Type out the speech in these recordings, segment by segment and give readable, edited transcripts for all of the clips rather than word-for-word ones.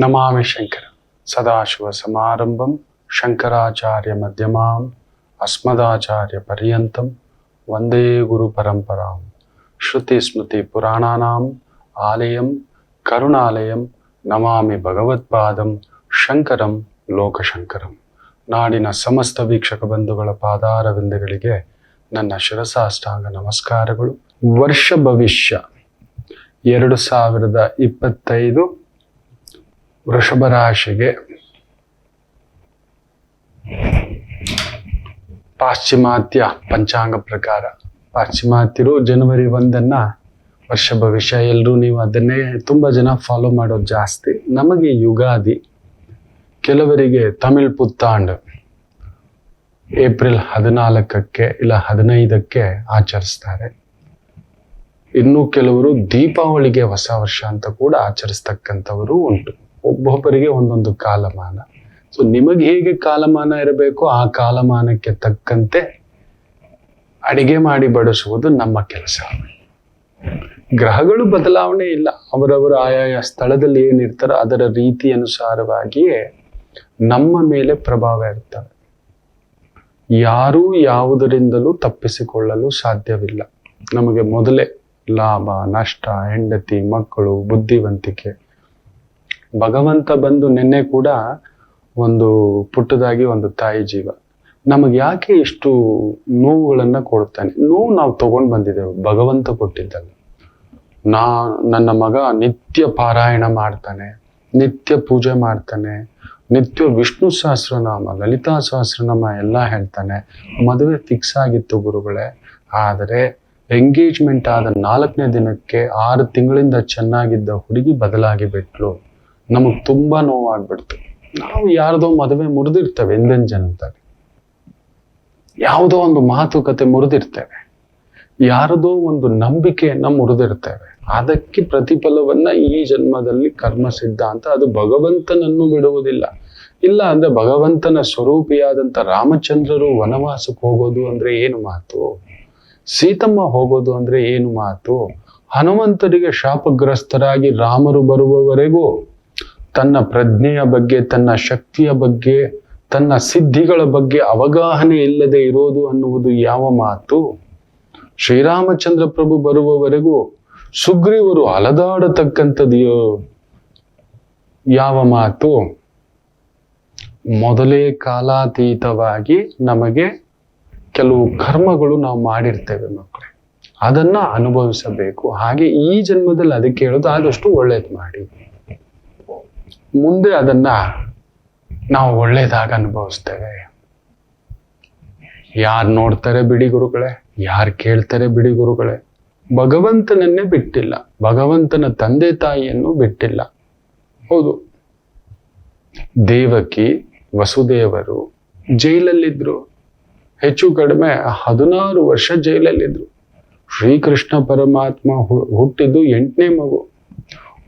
ನಮಾಮಿ ಶಂಕರ ಸದಾಶಿವ ಸಮಾರಂಭಂ ಶಂಕರಾಚಾರ್ಯ ಮಧ್ಯಮಾಂ ಅಸ್ಮದಾಚಾರ್ಯ ಪರ್ಯಂತಂ ವಂದೇ ಗುರು ಪರಂಪರಾಂ ಶ್ರುತಿ ಸ್ಮೃತಿ ಪುರಾಣಾನಾಂ ಆಲಯಂ ಕರುಣಾಲಯಂ ನಮಾಮಿ ಭಗವತ್ಪಾದಂ ಶಂಕರಂ ಲೋಕಶಂಕರಂ. ನಾಡಿನ ಸಮಸ್ತ ವೀಕ್ಷಕ ಬಂಧುಗಳ ಪಾದಾರವಿಂದಗಳಿಗೆ ನನ್ನ ಶಿರಸಾಷ್ಟಾಂಗ ನಮಸ್ಕಾರಗಳು. ವರ್ಷ ಭವಿಷ್ಯ 2025 ವೃಷಭ ರಾಶಿಗೆ ಪಾಶ್ಚಿಮಾತ್ಯ ಪಂಚಾಂಗ ಪ್ರಕಾರ ಪಾಶ್ಚಿಮಾತ್ಯರು ಜನವರಿ 1 ವರ್ಷ ಭವಿಷ್ಯ. ಎಲ್ಲರೂ ನೀವು ಅದನ್ನೇ ತುಂಬ ಜನ ಫಾಲೋ ಮಾಡೋದು ಜಾಸ್ತಿ. ನಮಗೆ ಯುಗಾದಿ, ಕೆಲವರಿಗೆ ತಮಿಳ್ ಪುತ್ತಾಂಡ್ ಏಪ್ರಿಲ್ 14 ಇಲ್ಲ 15 ಆಚರಿಸ್ತಾರೆ. ಇನ್ನು ಕೆಲವರು ದೀಪಾವಳಿಗೆ ಹೊಸ ವರ್ಷ ಅಂತ ಕೂಡ ಆಚರಿಸ್ತಕ್ಕಂಥವರು ಉಂಟು. ಒಬ್ಬೊಬ್ಬರಿಗೆ ಒಂದೊಂದು ಕಾಲಮಾನ. ಸೊ ನಿಮಗೆ ಹೇಗೆ ಕಾಲಮಾನ ಇರಬೇಕು ಆ ಕಾಲಮಾನಕ್ಕೆ ತಕ್ಕಂತೆ ಅಡಿಗೆ ಮಾಡಿ ಬಡಿಸುವುದು ನಮ್ಮ ಕೆಲಸ. ಗ್ರಹಗಳು ಬದಲಾವಣೆ ಇಲ್ಲ, ಅವರವರ ಆಯಾಯ ಸ್ಥಳದಲ್ಲಿ ಏನಿರ್ತಾರೋ ಅದರ ರೀತಿ ಅನುಸಾರವಾಗಿಯೇ ನಮ್ಮ ಮೇಲೆ ಪ್ರಭಾವ ಇರ್ತವೆ. ಯಾರೂ ಯಾವುದರಿಂದಲೂ ತಪ್ಪಿಸಿಕೊಳ್ಳಲು ಸಾಧ್ಯವಿಲ್ಲ. ನಮಗೆ ಮೊದಲೇ ಲಾಭ ನಷ್ಟ, ಹೆಂಡತಿ ಮಕ್ಕಳು, ಬುದ್ಧಿವಂತಿಕೆ, ಭಗವಂತ ಬಂದು ನಿನ್ನೆ ಕೂಡ ಒಂದು ಪುಟ್ಟದಾಗಿ ಒಂದು ತಾಯಿ ಜೀವ ನಮಗೆ ಯಾಕೆ ಇಷ್ಟು ನೋವುಗಳನ್ನು ಕೊಡ್ತಾನೆ? ನೋವು ನಾವು ತಗೊಂಡು ಬಂದಿದ್ದೇವೆ, ಭಗವಂತ ಕೊಟ್ಟಿದ್ದಲ್ಲ. ನನ್ನ ಮಗ ನಿತ್ಯ ಪಾರಾಯಣ ಮಾಡ್ತಾನೆ, ನಿತ್ಯ ಪೂಜೆ ಮಾಡ್ತಾನೆ, ನಿತ್ಯ ವಿಷ್ಣು ಸಹಸ್ರನಾಮ, ಲಲಿತಾ ಸಹಸ್ರನಾಮ ಎಲ್ಲ ಹೇಳ್ತಾನೆ. ಮದುವೆ ಫಿಕ್ಸ್ ಆಗಿತ್ತು ಗುರುಗಳೇ, ಆದರೆ ಎಂಗೇಜ್ಮೆಂಟ್ ಆದ 4ನೇ ದಿನಕ್ಕೆ 6 ತಿಂಗಳಿಂದ ಚೆನ್ನಾಗಿದ್ದ ಹುಡುಗಿ ಬದಲಾಗಿ ಬಿಟ್ಲು. ನಮಗೆ ತುಂಬಾ ನೋವಾಗ್ಬಿಡ್ತು. ನಾವು ಯಾರ್ದೋ ಮದುವೆ ಮುರಿದಿರ್ತೇವೆ, ಹಿಂದಿನ ಜನ್ಮದಲ್ಲಿ ಯಾವುದೋ ಒಂದು ಮಾತುಕತೆ ಮುರಿದಿರ್ತೇವೆ, ಯಾರದೋ ಒಂದು ನಂಬಿಕೆಯನ್ನ ಮುರಿದಿರ್ತೇವೆ. ಅದಕ್ಕೆ ಪ್ರತಿಫಲವನ್ನ ಈ ಜನ್ಮದಲ್ಲಿ ಕರ್ಮ ಸಿದ್ಧಾಂತ ಅದು ಭಗವಂತನನ್ನು ಬಿಡುವುದಿಲ್ಲ. ಇಲ್ಲ ಅಂದ್ರೆ ಭಗವಂತನ ಸ್ವರೂಪಿಯಾದಂಥ ರಾಮಚಂದ್ರರು ವನವಾಸಕ್ಕೆ ಹೋಗೋದು ಅಂದ್ರೆ ಏನು ಮಾತು? ಸೀತಮ್ಮ ಹೋಗೋದು ಅಂದ್ರೆ ಏನು ಮಾತು? ಹನುಮಂತರಿಗೆ ಶಾಪಗ್ರಸ್ತರಾಗಿ ರಾಮರು ಬರುವವರೆಗೂ ತನ್ನ ಪ್ರಜ್ಞೆಯ ಬಗ್ಗೆ, ತನ್ನ ಶಕ್ತಿಯ ಬಗ್ಗೆ, ತನ್ನ ಸಿದ್ಧಿಗಳ ಬಗ್ಗೆ ಅವಗಾಹನೆ ಇಲ್ಲದೆ ಇರೋದು ಅನ್ನುವುದು ಯಾವ ಮಾತು? ಶ್ರೀರಾಮಚಂದ್ರ ಪ್ರಭು ಬರುವವರೆಗೂ ಸುಗ್ರೀವರು ಅಲದಾಡತಕ್ಕಂಥದ್ದು ಯಾವ ಮಾತು? ಮೊದಲೇ ಕಾಲಾತೀತವಾಗಿ ನಮಗೆ ಕೆಲವು ಕರ್ಮಗಳು ನಾವು ಮಾಡಿರ್ತೇವೆ ಮಕ್ಕಳೇ, ಅದನ್ನ ಅನುಭವಿಸಬೇಕು. ಹಾಗೆ ಈ ಜನ್ಮದಲ್ಲಿ ಅದಕ್ಕೆ ಹೇಳೋದು ಆದಷ್ಟು ಒಳ್ಳೇದು ಮಾಡಿ, ಮುಂದೆ ಅದನ್ನ ನಾವು ಒಳ್ಳೇದಾಗ ಅನುಭವಿಸ್ತೇವೆ. ಯಾರು ನೋಡ್ತಾರೆ ಬಿಡಿ ಗುರುಗಳೇ, ಯಾರು ಕೇಳ್ತಾರೆ ಬಿಡಿ ಗುರುಗಳೇ, ಭಗವಂತನನ್ನೇ ಬಿಟ್ಟಿಲ್ಲ, ಭಗವಂತನ ತಂದೆ ತಾಯಿಯನ್ನು ಬಿಟ್ಟಿಲ್ಲ. ಹೌದು, ದೇವಕಿ ವಸುದೇವರು ಜೈಲಲ್ಲಿದ್ರು, ಹೆಚ್ಚು ಕಡಿಮೆ 16 ವರ್ಷ ಜೈಲಲ್ಲಿದ್ರು. ಶ್ರೀಕೃಷ್ಣ ಪರಮಾತ್ಮ ಹುಟ್ಟಿದ್ದು 8ನೇ ಮಗು.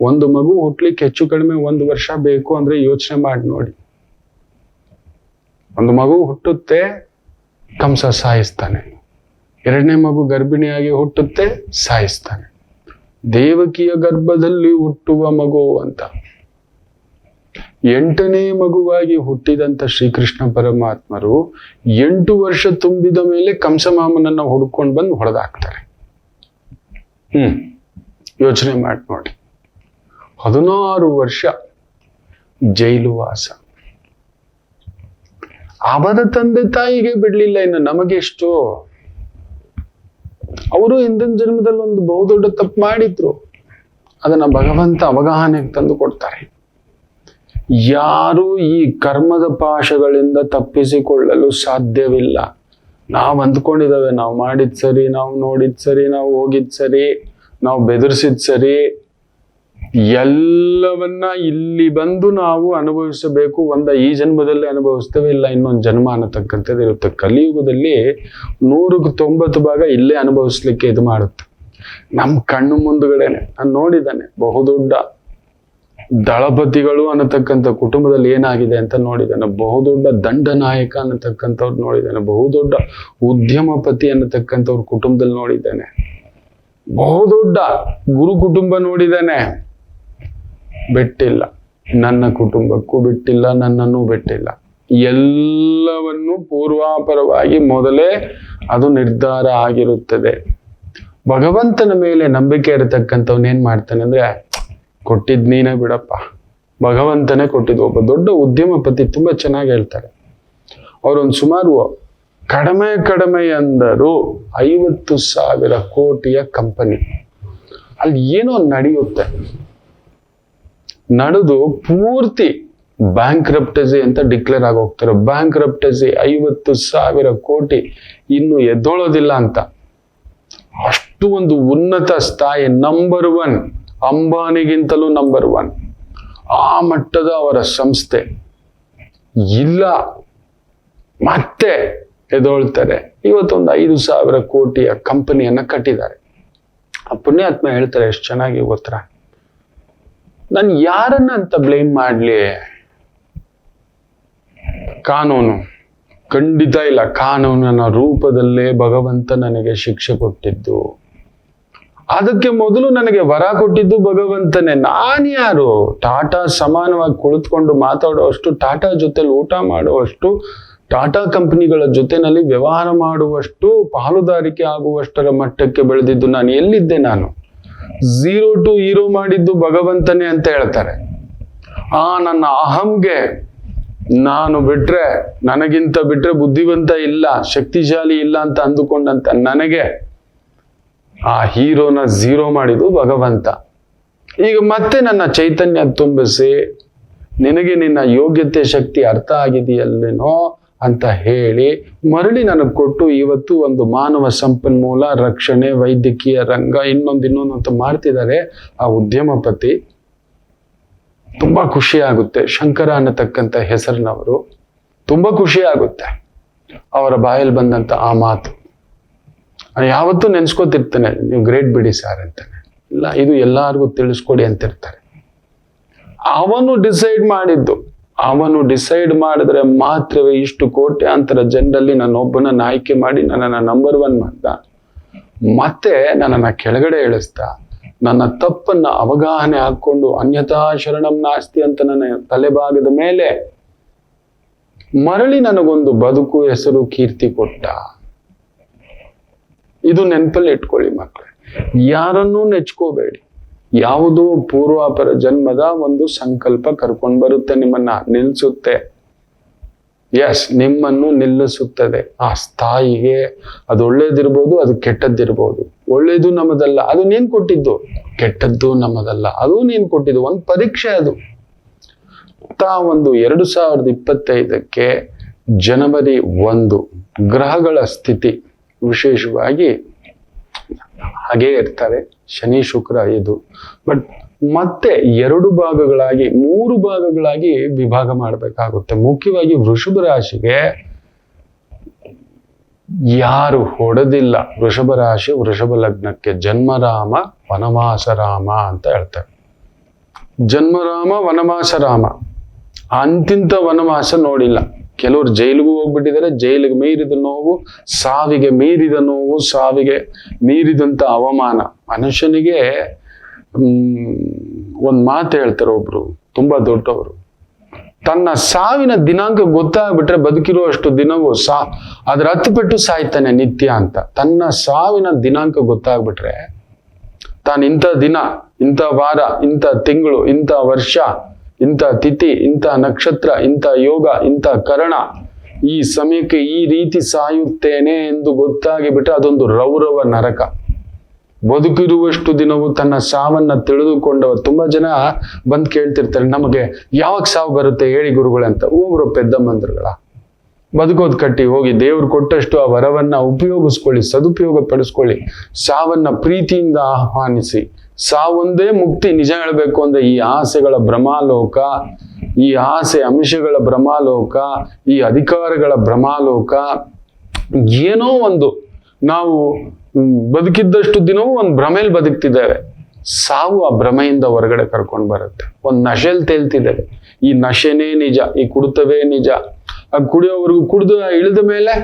ಒಂದು ಮಗು ಹುಟ್ಲಿಕ್ಕೆ ಹೆಚ್ಚು ಕಡಿಮೆ 1 ವರ್ಷ ಬೇಕು ಅಂದ್ರೆ ಯೋಚನೆ ಮಾಡಿ ನೋಡಿ. ಒಂದು ಮಗು ಹುಟ್ಟುತ್ತೆ, ಕಂಸ ಸಾಯಿಸ್ತಾನೆ. 2ನೇ ಮಗು ಗರ್ಭಿಣಿಯಾಗಿ ಹುಟ್ಟುತ್ತೆ, ಸಾಯಿಸ್ತಾನೆ. ದೇವಕಿಯ ಗರ್ಭದಲ್ಲಿ ಹುಟ್ಟುವ ಮಗು ಅಂತ 8ನೇ ಮಗುವಾಗಿ ಹುಟ್ಟಿದಂತ ಶ್ರೀಕೃಷ್ಣ ಪರಮಾತ್ಮರು 8 ವರ್ಷ ತುಂಬಿದ ಮೇಲೆ ಕಂಸಮಾಮನನ್ನ ಹುಡ್ಕೊಂಡು ಬಂದು ಹೊಡೆದಾಕ್ತಾರೆ. ಯೋಚನೆ ಮಾಡಿ ನೋಡಿ, 16 ವರ್ಷ ಜೈಲು ವಾಸ. ಅವರ ತಂದೆ ತಾಯಿಗೆ ಬಿಡ್ಲಿಲ್ಲ, ಇನ್ನು ನಮಗೆಷ್ಟು? ಅವರು ಹಿಂದಿನ ಜನ್ಮದಲ್ಲಿ ಒಂದು ಬಹುದೊಡ್ಡ ತಪ್ಪು ಮಾಡಿದ್ರು, ಅದನ್ನ ಭಗವಂತ ಅವಗಾಹನೆಗೆ ತಂದು ಕೊಡ್ತಾರೆ. ಯಾರು ಈ ಕರ್ಮದ ಪಾಶಗಳಿಂದ ತಪ್ಪಿಸಿಕೊಳ್ಳಲು ಸಾಧ್ಯವಿಲ್ಲ. ನಾವು ಅಂದ್ಕೊಂಡಿದ್ದೇವೆ ನಾವು ಮಾಡಿದ್ ಸರಿ, ನಾವು ನೋಡಿದ್ ಸರಿ, ನಾವು ಹೋಗಿದ್ ಸರಿ, ನಾವು ಬೆದರಿಸಿದ್ ಸರಿ, ಎಲ್ಲವನ್ನ ಇಲ್ಲಿ ಬಂದು ನಾವು ಅನುಭವಿಸಬೇಕು. ಈ ಜನ್ಮದಲ್ಲಿ ಅನುಭವಿಸ್ತೇವೆ, ಇಲ್ಲ ಇನ್ನೊಂದು ಜನ್ಮ ಅನ್ನತಕ್ಕಂಥದ್ದು ಇರುತ್ತೆ. ಕಲಿಯುಗದಲ್ಲಿ 100ಕ್ಕೆ 90 ಭಾಗ ಇಲ್ಲೇ ಅನುಭವಿಸ್ಲಿಕ್ಕೆ ಇದು ಮಾಡುತ್ತೆ. ನಮ್ಮ ಕಣ್ಣು ಮುಂದುಗಡೆನೆ ನಾನು ನೋಡಿದ್ದಾನೆ. ಬಹುದೊಡ್ಡ ದಳಪತಿಗಳು ಅನ್ನತಕ್ಕಂಥ ಕುಟುಂಬದಲ್ಲಿ ಏನಾಗಿದೆ ಅಂತ ನೋಡಿದ್ದಾನೆ. ಬಹುದೊಡ್ಡ ದಂಡನಾಯಕ ಅನ್ನತಕ್ಕಂಥವ್ರು ನೋಡಿದ್ದಾನೆ. ಬಹುದೊಡ್ಡ ಉದ್ಯಮಪತಿ ಅನ್ನತಕ್ಕಂಥವ್ರ ಕುಟುಂಬದಲ್ಲಿ ನೋಡಿದ್ದಾನೆ. ಬಹುದೊಡ್ಡ ಗುರು ಕುಟುಂಬ ನೋಡಿದ್ದಾನೆ. ಬಿಟ್ಟಿಲ್ಲ. ನನ್ನ ಕುಟುಂಬಕ್ಕೂ ಬಿಟ್ಟಿಲ್ಲ, ನನ್ನನ್ನು ಬಿಟ್ಟಿಲ್ಲ. ಎಲ್ಲವನ್ನು ಪೂರ್ವಾಪರವಾಗಿ ಮೊದಲೇ ಅದು ನಿರ್ಧಾರ ಆಗಿರುತ್ತದೆ. ಭಗವಂತನ ಮೇಲೆ ನಂಬಿಕೆ ಇರತಕ್ಕಂಥವ್ನೇನ್ ಮಾಡ್ತಾನೆ ಅಂದ್ರೆ, ಕೊಟ್ಟಿದ್ ನೀನೇ ಬಿಡಪ್ಪ, ಭಗವಂತನೇ ಕೊಟ್ಟಿದ್ದು. ಒಬ್ಬ ದೊಡ್ಡ ಉದ್ಯಮಪತಿ ತುಂಬಾ ಚೆನ್ನಾಗಿ ಹೇಳ್ತಾರೆ. ಅವರೊಂದು ಸುಮಾರು ಕಡಿಮೆ ಅಂದರು 50,000 ಕೋಟಿಯ ಕಂಪನಿ. ಅಲ್ಲಿ ಏನೋ ನಡೆಯುತ್ತೆ, ನಡೆದು ಪೂರ್ತಿ ಬ್ಯಾಂಕ್ರಪ್ಟಸಿ ಅಂತ ಡಿಕ್ಲೇರ್ ಆಗಿ ಹೋಗ್ತಾರೆ. ಬ್ಯಾಂಕ್ರಪ್ಟಸಿ 50,000 ಕೋಟಿ ಇನ್ನು ಎದ್ದೋಳೋದಿಲ್ಲ ಅಂತ. ಅಷ್ಟು ಒಂದು ಉನ್ನತ ಸ್ಥಾಯಿ, ನಂಬರ್ 1, ಅಂಬಾನಿಗಿಂತಲೂ ನಂಬರ್ 1 ಆ ಮಟ್ಟದ ಅವರ ಸಂಸ್ಥೆ ಇಲ್ಲ, ಮತ್ತೆ ಎದೊಳ್ತಾರೆ. ಇವತ್ತೊಂದು 5,000 ಕೋಟಿಯ ಕಂಪನಿಯನ್ನ ಕಟ್ಟಿದ್ದಾರೆ. ಆ ಪುಣ್ಯಾತ್ಮ ಹೇಳ್ತಾರೆ, ಎಷ್ಟು ಚೆನ್ನಾಗಿ ಗೊತ್ತರ, ನಾನು ಯಾರನ್ನ ಅಂತ ಬ್ಲೇಮ್ ಮಾಡ್ಲಿ? ಕಾನೂನು ಖಂಡಿತ ಇಲ್ಲ. ಕಾನೂನಿನ ರೂಪದಲ್ಲೇ ಭಗವಂತ ನನಗೆ ಶಿಕ್ಷೆ ಕೊಟ್ಟಿದ್ದು. ಅದಕ್ಕೆ ಮೊದಲು ನನಗೆ ವರ ಕೊಟ್ಟಿದ್ದು ಭಗವಂತನೇ. ನಾನ್ಯಾರು? ಟಾಟಾ ಸಮಾನವಾಗಿ ಕುಳಿತುಕೊಂಡು ಮಾತಾಡುವಷ್ಟು, ಟಾಟಾ ಜೊತೆಲಿ ಊಟ ಮಾಡುವಷ್ಟು, ಟಾಟಾ ಕಂಪನಿಗಳ ಜೊತೆನಲ್ಲಿ ವ್ಯವಹಾರ ಮಾಡುವಷ್ಟು, ಪಾಲುದಾರಿಕೆ ಆಗುವಷ್ಟರ ಮಟ್ಟಕ್ಕೆ ಬೆಳೆದಿದ್ದು ನಾನು ಎಲ್ಲಿದ್ದೆ? ನಾನು 0 to ಹೀರೋ ಮಾಡಿದ್ದು ಭಗವಂತನೇ ಅಂತ ಹೇಳ್ತಾರೆ. ನನ್ನ ಅಹಂಗೆ ನಾನು ಬಿಟ್ರೆ, ನನಗಿಂತ ಬಿಟ್ರೆ ಬುದ್ಧಿವಂತ ಇಲ್ಲ, ಶಕ್ತಿಶಾಲಿ ಇಲ್ಲ ಅಂತ ಅಂದುಕೊಂಡಂತ ನನಗೆ ಆ ಹೀರೋನ 0 ಮಾಡಿದ್ದು ಭಗವಂತ. ಈಗ ಮತ್ತೆ ನನ್ನ ಚೈತನ್ಯ ತುಂಬಿಸಿ, ನಿನಗೆ ನಿನ್ನ ಯೋಗ್ಯತೆ ಶಕ್ತಿ ಅರ್ಥ ಆಗಿದೆಯಲ್ಲೇನೋ ಅಂತ ಹೇಳಿ ಮರಳಿ ನನಗೆ ಕೊಟ್ಟು ಇವತ್ತು ಒಂದು ಮಾನವ ಸಂಪನ್ಮೂಲ ರಕ್ಷಣೆ, ವೈದ್ಯಕೀಯ ರಂಗ, ಇನ್ನೊಂದು ಅಂತ ಮಾಡ್ತಿದ್ದಾರೆ ಆ ಉದ್ಯಮಪತಿ. ತುಂಬಾ ಖುಷಿ ಆಗುತ್ತೆ. ಶಂಕರ ಅನ್ನತಕ್ಕಂಥ ಹೆಸರಿನವರು. ತುಂಬಾ ಖುಷಿ ಆಗುತ್ತೆ ಅವರ ಬಾಯಲ್ಲಿ ಬಂದಂತ ಆ ಮಾತು. ಯಾವತ್ತೂ ನೆನ್ಸ್ಕೊತಿರ್ತಾನೆ, ನೀವು ಗ್ರೇಟ್ ಬಿಡಿ ಸಾರ್ ಅಂತಾನೆ. ಇಲ್ಲ, ಇದು ಎಲ್ಲಾರ್ಗೂ ತಿಳಿಸ್ಕೊಡಿ ಅಂತಿರ್ತಾರೆ. ಅವನು ಡಿಸೈಡ್ ಮಾಡಿದ್ರೆ ಮಾತ್ರವೇ ಇಷ್ಟು ಕೋಟ್ಯಾಂತರ ಜನರಲ್ಲಿ ನನ್ನೊಬ್ಬನನ್ನ ಆಯ್ಕೆ ಮಾಡಿ ನನ್ನನ್ನು ನಂಬರ್ 1 ಮಾಡ್ದ. ಮತ್ತೆ ನನ್ನನ್ನು ಕೆಳಗಡೆ ಇಳಿಸ್ದ. ನನ್ನ ತಪ್ಪನ್ನ ಅವಗಾಹನೆ ಹಾಕೊಂಡು ಅನ್ಯಥಾ ಶರಣಂ ನಾಸ್ತಿ ಅಂತ ನನ್ನ ತಲೆಭಾಗದ ಮೇಲೆ ಮರಳಿ ನನಗೊಂದು ಬದುಕು, ಹೆಸರು, ಕೀರ್ತಿ ಕೊಟ್ಟ. ಇದು ನೆನಪಲ್ಲಿ ಇಟ್ಕೊಳ್ಳಿ ಮಕ್ಕಳೇ. ಯಾರನ್ನೂ ನೆಚ್ಕೋಬೇಡಿ. ಯಾವುದೋ ಪೂರ್ವಾಪರ ಜನ್ಮದ ಒಂದು ಸಂಕಲ್ಪ ಕರ್ಕೊಂಡು ಬರುತ್ತೆ, ನಿಮ್ಮನ್ನ ನಿಲ್ಲಿಸುತ್ತೆ. ನಿಮ್ಮನ್ನು ನಿಲ್ಲಿಸುತ್ತದೆ ಆ ಸ್ಥಾಯಿಗೆ. ಅದು ಒಳ್ಳೇದಿರ್ಬೋದು, ಅದು ಕೆಟ್ಟದ್ದಿರ್ಬೋದು. ಒಳ್ಳೇದು ನಮ್ಮದಲ್ಲ, ಅದು ನೀನ್ ಕೊಟ್ಟಿದ್ದು. ಕೆಟ್ಟದ್ದು ನಮ್ಮದಲ್ಲ, ಅದು ನೀನ್ ಕೊಟ್ಟಿದ್ದು. ಒಂದು ಪರೀಕ್ಷೆ ಅದು. ಒಂದು 2025ಕ್ಕೆ ಜನವರಿ 1 ಗ್ರಹಗಳ ಸ್ಥಿತಿ ವಿಶೇಷವಾಗಿ ಹಾಗೇ ಇರ್ತಾರೆ. ಶನಿ ಶುಕ್ರ ಇದು. ಬಟ್ ಮತ್ತೆ 2 ಭಾಗಗಳಾಗಿ 3 ಭಾಗಗಳಾಗಿ ವಿಭಾಗ ಮಾಡಬೇಕಾಗುತ್ತೆ. ಮುಖ್ಯವಾಗಿ ವೃಷಭ ರಾಶಿಗೆ ಯಾರು ಹೊಡೆದಿಲ್ಲ, ವೃಷಭ ರಾಶಿ ವೃಷಭ ಲಗ್ನಕ್ಕೆ ಜನ್ಮರಾಮ ವನವಾಸ ರಾಮ ಅಂತ ಹೇಳ್ತಾರೆ. ಜನ್ಮರಾಮ ವನವಾಸ ರಾಮ, ಅಂತಿಂತ ವನವಾಸ ನೋಡಿಲ್ಲ. ಕೆಲವರು ಜೈಲಿಗೂ ಹೋಗ್ಬಿಟ್ಟಿದ್ದಾರೆ. ಜೈಲಿಗೆ ಮೀರಿದ ನೋವು, ಸಾವಿಗೆ ಮೀರಿದ ನೋವು, ಸಾವಿಗೆ ಮೀರಿದಂತ ಅವಮಾನ. ಮನುಷ್ಯನಿಗೆ ಒಂದ್ ಮಾತು ಹೇಳ್ತಾರೆ ಒಬ್ರು ತುಂಬಾ ದೊಡ್ಡವರು, ತನ್ನ ಸಾವಿನ ದಿನಾಂಕ ಗೊತ್ತಾಗ್ಬಿಟ್ರೆ ಬದುಕಿರುವಷ್ಟು ದಿನವೂ ಅದ್ರ ಹತ್ತುಪಟ್ಟು ಸಾಯ್ತಾನೆ ನಿತ್ಯ ಅಂತ. ತನ್ನ ಸಾವಿನ ದಿನಾಂಕ ಗೊತ್ತಾಗ್ಬಿಟ್ರೆ ತಾನು ಇಂಥ ದಿನ, ಇಂಥ ವಾರ, ಇಂಥ ತಿಂಗಳು, ಇಂಥ ವರ್ಷ, ಇಂಥ ತಿಥಿ, ಇಂಥ ನಕ್ಷತ್ರ, ಇಂಥ ಯೋಗ, ಇಂಥ ಕರಣ, ಈ ಸಮಯಕ್ಕೆ ಈ ರೀತಿ ಸಾಯುತ್ತೇನೆ ಎಂದು ಗೊತ್ತಾಗಿ ಬಿಟ್ರೆ ಅದೊಂದು ರೌರವ ನರಕ. ಬದುಕಿರುವಷ್ಟು ದಿನವೂ ತನ್ನ ಸಾವನ್ನ ತಿಳಿದುಕೊಂಡವರು ತುಂಬಾ ಜನ ಬಂದ್ ಕೇಳ್ತಿರ್ತಾರೆ, ನಮಗೆ ಯಾವಾಗ ಸಾವು ಬರುತ್ತೆ ಹೇಳಿ ಗುರುಗಳಂತ. ಹೋಗ್ರು ಪೆದ್ದಮ್ಮಂದ್ರುಗಳ, ಬದುಕೋದ್ ಕಟ್ಟಿ ಹೋಗಿ ದೇವ್ರು ಕೊಟ್ಟಷ್ಟು ಆ ವರವನ್ನ ಉಪಯೋಗಿಸ್ಕೊಳ್ಳಿ, ಸದುಪಯೋಗ ಪಡಿಸ್ಕೊಳ್ಳಿ. ಸಾವನ್ನ ಪ್ರೀತಿಯಿಂದ ಆಹ್ವಾನಿಸಿ. ಸಾವೊಂದೇ ಮುಕ್ತಿ. ನಿಜ ಹೇಳ್ಬೇಕು ಅಂದ್ರೆ ಈ ಆಸೆಗಳ ಭ್ರಮಾಲೋಕ, ಈ ಆಸೆ ಅಂಶಗಳ ಭ್ರಮಾಲೋಕ, ಈ ಅಧಿಕಾರಗಳ ಭ್ರಮಾಲೋಕ, ಏನೋ ಒಂದು ನಾವು ಬದುಕಿದ್ದಷ್ಟು ದಿನವೂ ಒಂದು ಭ್ರಮೆಯಲ್ಲಿ ಬದುಕ್ತಿದ್ದೇವೆ. ಸಾವು ಆ ಭ್ರಮೆಯಿಂದ ಹೊರಗಡೆ ಕರ್ಕೊಂಡು ಬರುತ್ತೆ. ಒಂದು ನಶೆಲ್ ತೇಲ್ತಿದ್ದೇವೆ. ಈ ನಶೆನೇ ನಿಜ, ಈ ಕುಡಿತವೇ ನಿಜ. ಆ ಕುಡಿಯೋವರೆಗೂ ಕುಡಿದು ಇಳಿದ ಮೇಲೆ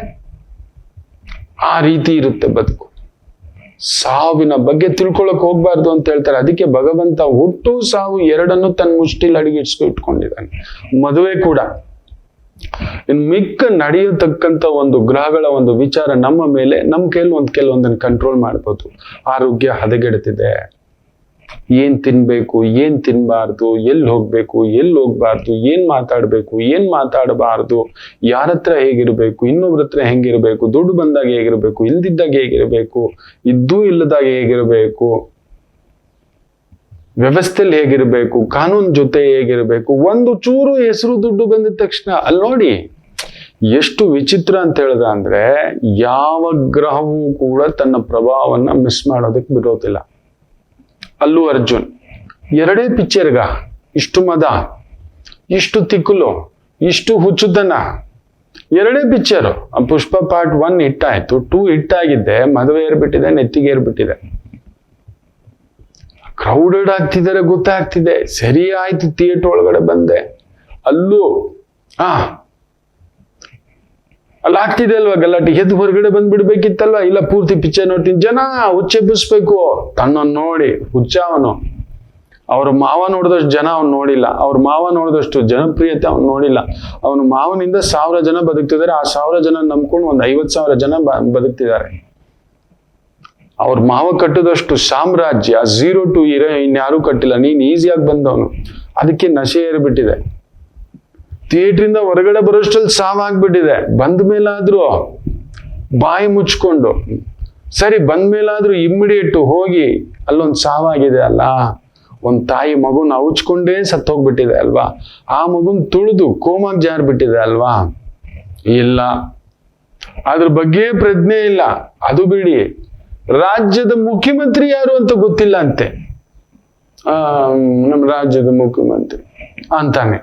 ಆ ರೀತಿ ಇರುತ್ತೆ ಬದುಕು. ಸಾವಿನ ಬಗ್ಗೆ ತಿಳ್ಕೊಳಕ್ ಹೋಗ್ಬಾರ್ದು ಅಂತ ಹೇಳ್ತಾರೆ. ಅದಕ್ಕೆ ಭಗವಂತ ಹುಟ್ಟು ಸಾವು ಎರಡನ್ನು ತನ್ನ ಮುಷ್ಟಿಲ್ ಇಟ್ಕೊಂಡಿದ್ದಾನೆ. ಮದುವೆ ಕೂಡ ಇನ್ ಮಿಕ್ಕ ನಡೆಯತಕ್ಕಂತ ಒಂದು ಗ್ರಹಗಳ ಒಂದು ವಿಚಾರ ನಮ್ಮ ಮೇಲೆ, ನಮ್ ಕೆಲವೊಂದನ್ನು ಕಂಟ್ರೋಲ್ ಮಾಡ್ಬೋದು. ಆರೋಗ್ಯ ಹದಗೆಡ್ತಿದೆ, ಏನ್ ತಿನ್ಬೇಕು, ಏನ್ ತಿನ್ಬಾರ್ದು, ಎಲ್ಲಿ ಹೋಗ್ಬೇಕು, ಎಲ್ಲಿ ಹೋಗ್ಬಾರ್ದು, ಏನ್ ಮಾತಾಡ್ಬೇಕು, ಏನ್ ಮಾತಾಡಬಾರ್ದು, ಯಾರ ಹತ್ರ ಹೇಗಿರ್ಬೇಕು, ಇನ್ನೊಬ್ರ ಹತ್ರ ಹೆಂಗಿರ್ಬೇಕು, ದುಡ್ಡು ಬಂದಾಗ ಹೇಗಿರ್ಬೇಕು, ಇಲ್ದಿದ್ದಾಗ ಹೇಗಿರ್ಬೇಕು, ಇದ್ದೂ ಇಲ್ಲದಾಗ ಹೇಗಿರ್ಬೇಕು, ವ್ಯವಸ್ಥೆಯಲ್ಲಿ ಹೇಗಿರ್ಬೇಕು, ಕಾನೂನು ಜೊತೆ ಹೇಗಿರ್ಬೇಕು. ಒಂದು ಚೂರು ಹೆಸರು ದುಡ್ಡು ಬಂದಿದ ತಕ್ಷಣ ಅಲ್ಲಿ ನೋಡಿ ಎಷ್ಟು ವಿಚಿತ್ರ ಅಂತ ಹೇಳ್ದ ಅಂದ್ರೆ, ಯಾವ ಗ್ರಹವೂ ಕೂಡ ತನ್ನ ಪ್ರಭಾವವನ್ನ ಮಿಸ್ ಮಾಡೋದಕ್ಕೆ ಬಿಡೋದಿಲ್ಲ. ಅಲ್ಲು ಅರ್ಜುನ್ 2 ಪಿಕ್ಚರ್ಗ ಇಷ್ಟು ಮದ, ಇಷ್ಟು ತಿಕ್ಕಲು, ಇಷ್ಟು ಹುಚ್ಚುತನ, 2 ಪಿಕ್ಚರ್. ಪುಷ್ಪ ಪಾರ್ಟ್ 1 ಹಿಟ್ ಆಯ್ತು, 2 ಹಿಟ್ ಆಗಿದ್ದೆ, ಮದುವೆ ಏರ್ಬಿಟ್ಟಿದೆ, ನೆತ್ತಿಗೆ ಏರ್ಬಿಟ್ಟಿದೆ, ಕ್ರೌಡೆಡ್ ಆಗ್ತಿದ್ದಾರೆ ಗೊತ್ತಾಗ್ತಿದೆ. ಸರಿ ಆಯ್ತು, ಥಿಯೇಟರ್ ಒಳಗಡೆ ಬಂದೆ, ಅಲ್ಲೂ ಅಲ್ಲಿ ಆಗ್ತಿದೆ ಅಲ್ವಾ ಗಲಾಟೆ, ಎದ್ದು ಹೊರಗಡೆ ಬಂದ್ಬಿಡ್ಬೇಕಿತ್ತಲ್ವಾ, ಇಲ್ಲ ಪೂರ್ತಿ ಪಿಕ್ಚರ್ ನೋಡ್ತೀನಿ. ಜನ ಹುಚ್ಚೆಬ್ಬಿಸ್ಬೇಕು ತನ್ನನ್ನು ನೋಡಿ. ಹುಚ್ಚ ಅವನು, ಅವ್ರ ಮಾವ ನೋಡಿದಷ್ಟು ಜನ ಅವ್ನು ನೋಡಿಲ್ಲ, ಅವ್ರ ಮಾವ ನೋಡಿದಷ್ಟು ಜನಪ್ರಿಯತೆ ಅವ್ನು ನೋಡಿಲ್ಲ. ಅವನ ಮಾವನಿಂದ 1000 ಜನ ಬದುಕ್ತಿದ್ದಾರೆ, ಆ 1000 ಜನ ನಂಬ್ಕೊಂಡು 50,000 ಜನ ಬದುಕ್ತಿದ್ದಾರೆ. ಅವ್ರ ಮಾವ ಕಟ್ಟಿದಷ್ಟು ಸಾಮ್ರಾಜ್ಯ 0 to hero ಇನ್ಯಾರು ಕಟ್ಟಿಲ್ಲ. ನೀನ್ ಈಸಿಯಾಗಿ ಬಂದವನು, ಅದಕ್ಕೆ ನಶೆ ಏರ್ಬಿಟ್ಟಿದೆ. ಥಿಯೇಟ್ರಿಂದ ಹೊರಗಡೆ ಬರೋಷ್ಟಲ್ಲಿ ಸಾವಾಗ್ಬಿಟ್ಟಿದೆ. ಬಂದ ಮೇಲಾದ್ರೂ ಬಾಯಿ ಮುಚ್ಕೊಂಡು, ಸರಿ ಬಂದ ಮೇಲಾದ್ರೂ ಇಮ್ಮಿಡಿಯೇಟ್ ಹೋಗಿ ಅಲ್ಲೊಂದು ಸಾವಾಗಿದೆ ಅಲ್ಲ, ಒಂದ್ ತಾಯಿ ಮಗುನ ಉಚ್ಕೊಂಡೇ ಸತ್ತೋಗ್ಬಿಟ್ಟಿದೆ ಅಲ್ವಾ, ಆ ಮಗುನ್ ತುಳಿದು ಕೋಮಾಗ್ ಜಾರ್ಬಿಟ್ಟಿದೆ ಅಲ್ವಾ, ಇಲ್ಲ ಅದ್ರ ಬಗ್ಗೆ ಪ್ರಜ್ಞೆ ಇಲ್ಲ. ಅದು ಬಿಡಿ, ರಾಜ್ಯದ ಮುಖ್ಯಮಂತ್ರಿ ಯಾರು ಅಂತ ಗೊತ್ತಿಲ್ಲ ಅಂತೆ. ನಮ್ಮ ರಾಜ್ಯದ ಮುಖ್ಯಮಂತ್ರಿ ಅಂತಾನೆ.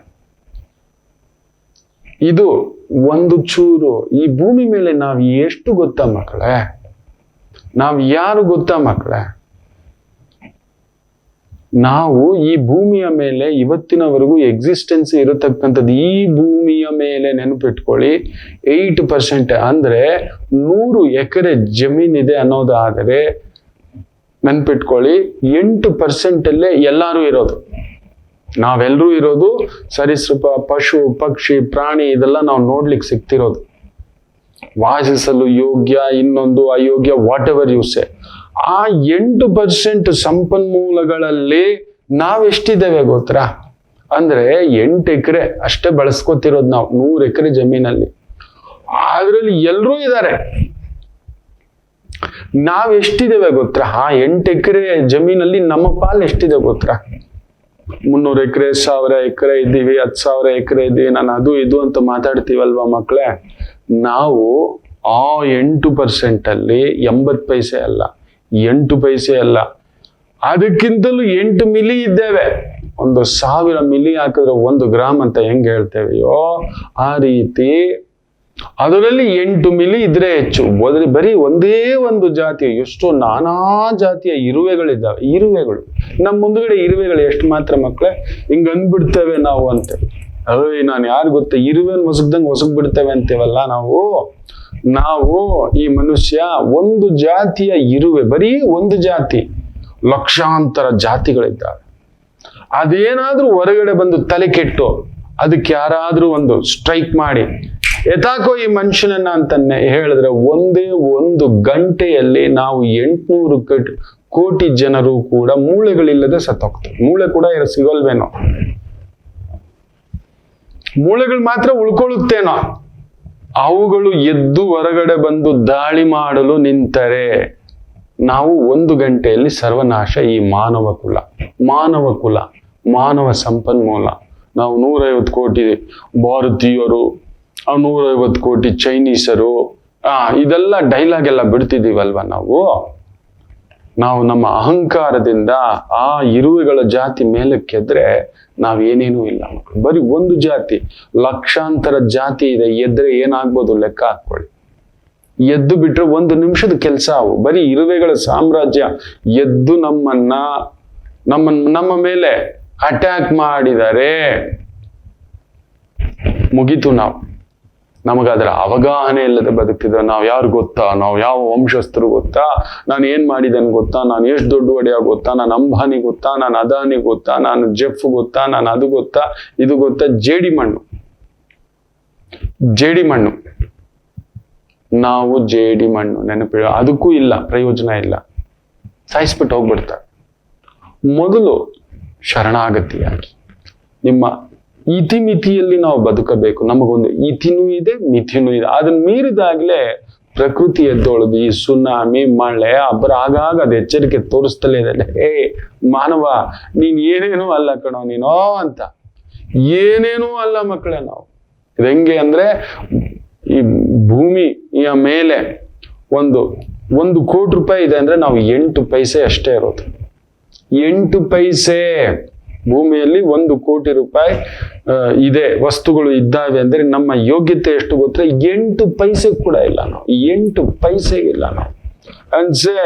ಇದು ಒಂದು ಚೂರು. ಈ ಭೂಮಿ ಮೇಲೆ ನಾವ್ ಎಷ್ಟು ಗೊತ್ತಾ ಮಕ್ಕಳೇ, ನಾವ್ ಯಾರು ಗೊತ್ತಾ ಮಕ್ಕಳೇ, ನಾವು ಈ ಭೂಮಿಯ ಮೇಲೆ ಇವತ್ತಿನವರೆಗೂ ಎಕ್ಸಿಸ್ಟೆನ್ಸ್ ಇರತಕ್ಕಂಥದ್ದು. ಈ ಭೂಮಿಯ ಮೇಲೆ ನೆನಪಿಟ್ಕೊಳ್ಳಿ, 8% ಅಂದ್ರೆ 100 ಎಕರೆ ಜಮೀನಿದೆ ಅನ್ನೋದಾದರೆ ನೆನ್ಪಿಟ್ಕೊಳ್ಳಿ, 8% ಅಲ್ಲೇ ಎಲ್ಲರೂ ಇರೋದು. ನಾವೆಲ್ಲರೂ ಇರೋದು ಸರೀಸೃಪ, ಪಶು, ಪಕ್ಷಿ, ಪ್ರಾಣಿ ಇದೆಲ್ಲ ನಾವು ನೋಡ್ಲಿಕ್ಕೆ ಸಿಗ್ತಿರೋದು. ವಾಸಿಸಲು ಯೋಗ್ಯ, ಇನ್ನೊಂದು ಅಯೋಗ್ಯ, ವಾಟ್ ಎವರ್ ಯು ಸೇ. ಆ 8% ಸಂಪನ್ಮೂಲಗಳಲ್ಲಿ ನಾವೆಷ್ಟಿದ್ದೇವೆ ಗೊತ್ತಾ? ಅಂದ್ರೆ 8 ಎಕರೆ ಅಷ್ಟೇ ಬಳಸ್ಕೊತಿರೋದು ನಾವು 100 ಎಕರೆ ಜಮೀನಲ್ಲಿ. ಅದ್ರಲ್ಲಿ ಎಲ್ಲರೂ ಇದ್ದಾರೆ. ನಾವೆಷ್ಟಿದ್ದೇವೆ ಗೊತ್ತಾ? ಆ 8 ಎಕರೆ ಜಮೀನಲ್ಲಿ ನಮ್ಮ ಪಾಲು ಎಷ್ಟಿದೆ ಗೊತ್ತಾ? 300 ಎಕರೆ, 1000 ಎಕರೆ ಇದ್ದೀವಿ, 10,000 ಎಕರೆ ಇದ್ದೀವಿ, ನಾನು ಅದು ಇದು ಅಂತ ಮಾತಾಡ್ತೀವಲ್ವಾ ಮಕ್ಕಳೇ. ನಾವು ಆ 8% ಅಲ್ಲಿ 80 ಪೈಸೆ ಅಲ್ಲ, 8 ಪೈಸೆ ಅಲ್ಲ, ಅದಕ್ಕಿಂತಲೂ 8 ಮಿಲಿ ಇದ್ದೇವೆ. 1,000 ಮಿಲಿ ಹಾಕಿದ್ರೆ 1 ಗ್ರಾಮ್ ಅಂತ ಹೆಂಗ್ ಹೇಳ್ತೇವೆಯೋ ಆ ರೀತಿ ಅದರಲ್ಲಿ 8 ಮಿಲಿ ಇದ್ರೆ ಹೆಚ್ಚು. ಬರೀ ಒಂದೇ ಒಂದು ಜಾತಿಯ ಎಷ್ಟೋ ನಾನಾ ಜಾತಿಯ ಇರುವೆಗಳಿದ್ದಾವೆ. ಇರುವೆಗಳು ನಮ್ಮ ಮುಂದ್ಗಡೆ ಇರುವೆಗಳು ಎಷ್ಟು ಮಾತ್ರ ಮಕ್ಕಳೇ, ಹಿಂಗ ಅಂದ್ಬಿಡ್ತೇವೆ ನಾವು ಅಂತ. ನಾನು ಯಾರು ಗೊತ್ತ, ಇರುವೆನ್ ಹೊಸಗ್ದಂಗೆ ಹೊಸಗ್ ಬಿಡ್ತೇವೆ ಅಂತೇವಲ್ಲ ನಾವು ಈ ಮನುಷ್ಯ ಒಂದು ಜಾತಿಯ ಇರುವೆ, ಬರೀ ಒಂದು ಜಾತಿ, ಲಕ್ಷಾಂತರ ಜಾತಿಗಳಿದ್ದಾವೆ. ಅದೇನಾದ್ರೂ ಹೊರಗಡೆ ಬಂದು ತಲೆ ಕೆಟ್ಟು ಅದಕ್ಕೆ ಯಾರಾದ್ರೂ ಒಂದು ಸ್ಟ್ರೈಕ್ ಮಾಡಿ ಎತಾಕೋ ಈ ಮನುಷ್ಯನನ್ನ ಅಂತನ್ನೇ ಹೇಳಿದ್ರೆ, ಒಂದೇ 1 ಗಂಟೆಯಲ್ಲಿ ನಾವು 800 ಕೋಟಿ ಜನರು ಕೂಡ ಮೂಳೆಗಳಿಲ್ಲದೆ ಸತ್ತೋಗ್ತವೆ. ಮೂಳೆ ಕೂಡ ಸಿಗೋಲ್ವೇನೋ, ಮೂಳೆಗಳು ಮಾತ್ರ ಉಳ್ಕೊಳ್ಳುತ್ತೇನೋ. ಅವುಗಳು ಎದ್ದು ಹೊರಗಡೆ ಬಂದು ದಾಳಿ ಮಾಡಲು ನಿಂತರೆ ನಾವು 1 ಗಂಟೆಯಲ್ಲಿ ಸರ್ವನಾಶ. ಈ ಮಾನವ ಸಂಪನ್ಮೂಲ. ನಾವು 150 ಕೋಟಿ ಭಾರತೀಯರು, 150 ಕೋಟಿ ಚೈನೀಸರು, ಇದೆಲ್ಲ ಡೈಲಾಗ್ ಎಲ್ಲ ಬಿಡ್ತಿದೀವಲ್ವ ನಾವು ನಮ್ಮ ಅಹಂಕಾರದಿಂದ ಆ ಇರುವೆಗಳ ಜಾತಿ ಮೇಲಕ್ಕೆದ್ರೆ ನಾವೇನೇನೂ ಇಲ್ಲ ಮಕ್ಕಳು. ಬರೀ ಒಂದು ಜಾತಿ, ಲಕ್ಷಾಂತರ ಜಾತಿ ಇದೆ. ಎದ್ರೆ ಏನಾಗ್ಬೋದು ಲೆಕ್ಕ ಹಾಕೊಳ್ಳಿ. ಎದ್ದು ಬಿಟ್ರೆ 1 ನಿಮಿಷದ ಕೆಲಸ ಅವು. ಬರೀ ಇರುವೆಗಳ ಸಾಮ್ರಾಜ್ಯ ಎದ್ದು ನಮ್ಮ ಮೇಲೆ ಅಟ್ಯಾಕ್ ಮಾಡಿದರೆ ಮುಗೀತು. ನಾವು ನಮಗದರ ಅವಗಾಹನೆ ಇಲ್ಲದೆ ಬದುಕ್ತಿದ್ರೆ ನಾವು ಯಾರು ಗೊತ್ತಾ, ನಾವು ಯಾವ ವಂಶಸ್ಥರು ಗೊತ್ತಾ, ನಾನು ಏನ್ ಮಾಡಿದ್ದೇನೆ ಗೊತ್ತಾ, ನಾನು ಎಷ್ಟು ದೊಡ್ಡ ಒಡೆಯ ಗೊತ್ತಾ, ನಾನು ಅಂಬಾನಿ ಗೊತ್ತಾ, ನಾನು ಅದಾನಿ ಗೊತ್ತಾ, ನಾನು ಜೆಫ್ ಗೊತ್ತಾ, ನಾನು ಅದು ಗೊತ್ತಾ, ಇದು ಗೊತ್ತಾ. ಜೇಡಿ ಮಣ್ಣು ನಾವು ಜೇಡಿ ಮಣ್ಣು ನೆನಪಿ, ಅದಕ್ಕೂ ಇಲ್ಲ ಪ್ರಯೋಜನ ಇಲ್ಲ, ಸಾಯಿಸ್ಬಿಟ್ಟು ಹೋಗ್ಬಿಡ್ತಾರೆ. ಮೊದಲು ಶರಣಾಗತಿಯಾಗಿ ನಿಮ್ಮ ಇತಿಮಿತಿಯಲ್ಲಿ ನಾವು ಬದುಕಬೇಕು. ನಮಗೊಂದು ಇತಿನೂ ಇದೆ, ಮಿತಿನೂ ಇದೆ. ಅದನ್ನ ಮೀರಿದಾಗ್ಲೇ ಪ್ರಕೃತಿ ಎದ್ದೊಳದು. ಈ ಸುನಾಮಿ, ಮಳೆ, ಅಬ್ಬರ ಆಗಾಗ ಅದು ಎಚ್ಚರಿಕೆ ತೋರಿಸ್ತಲೇ ಇದೆ. ಮಾನವ, ನೀನ್ ಏನೇನೂ ಅಲ್ಲ ಕಣೋ ನೀನೋ ಅಂತ. ಏನೇನೂ ಅಲ್ಲ ಮಕ್ಕಳೇ ನಾವು. ಇದು ಹೆಂಗೆ ಅಂದ್ರೆ, ಈ ಭೂಮಿಯ ಮೇಲೆ ಒಂದು ಕೋಟಿ ರೂಪಾಯಿ ಇದೆ ಅಂದ್ರೆ ನಾವು 8 ಪೈಸೆ ಅಷ್ಟೇ ಇರೋದು. 8 ಪೈಸೆ. ಭೂಮಿಯಲ್ಲಿ 1 ಕೋಟಿ ರೂಪಾಯಿ ಇದೆ, ವಸ್ತುಗಳು ಇದ್ದಾವೆ ಅಂದ್ರೆ ನಮ್ಮ ಯೋಗ್ಯತೆ ಎಷ್ಟು ಗೊತ್ತೇ? 8 ಪೈಸೆ ಕೂಡ ಇಲ್ಲ ನಾವು. 8 ಪೈಸೆಗಿಲ್ಲ ನಾವು. ಅನ್ಸೆ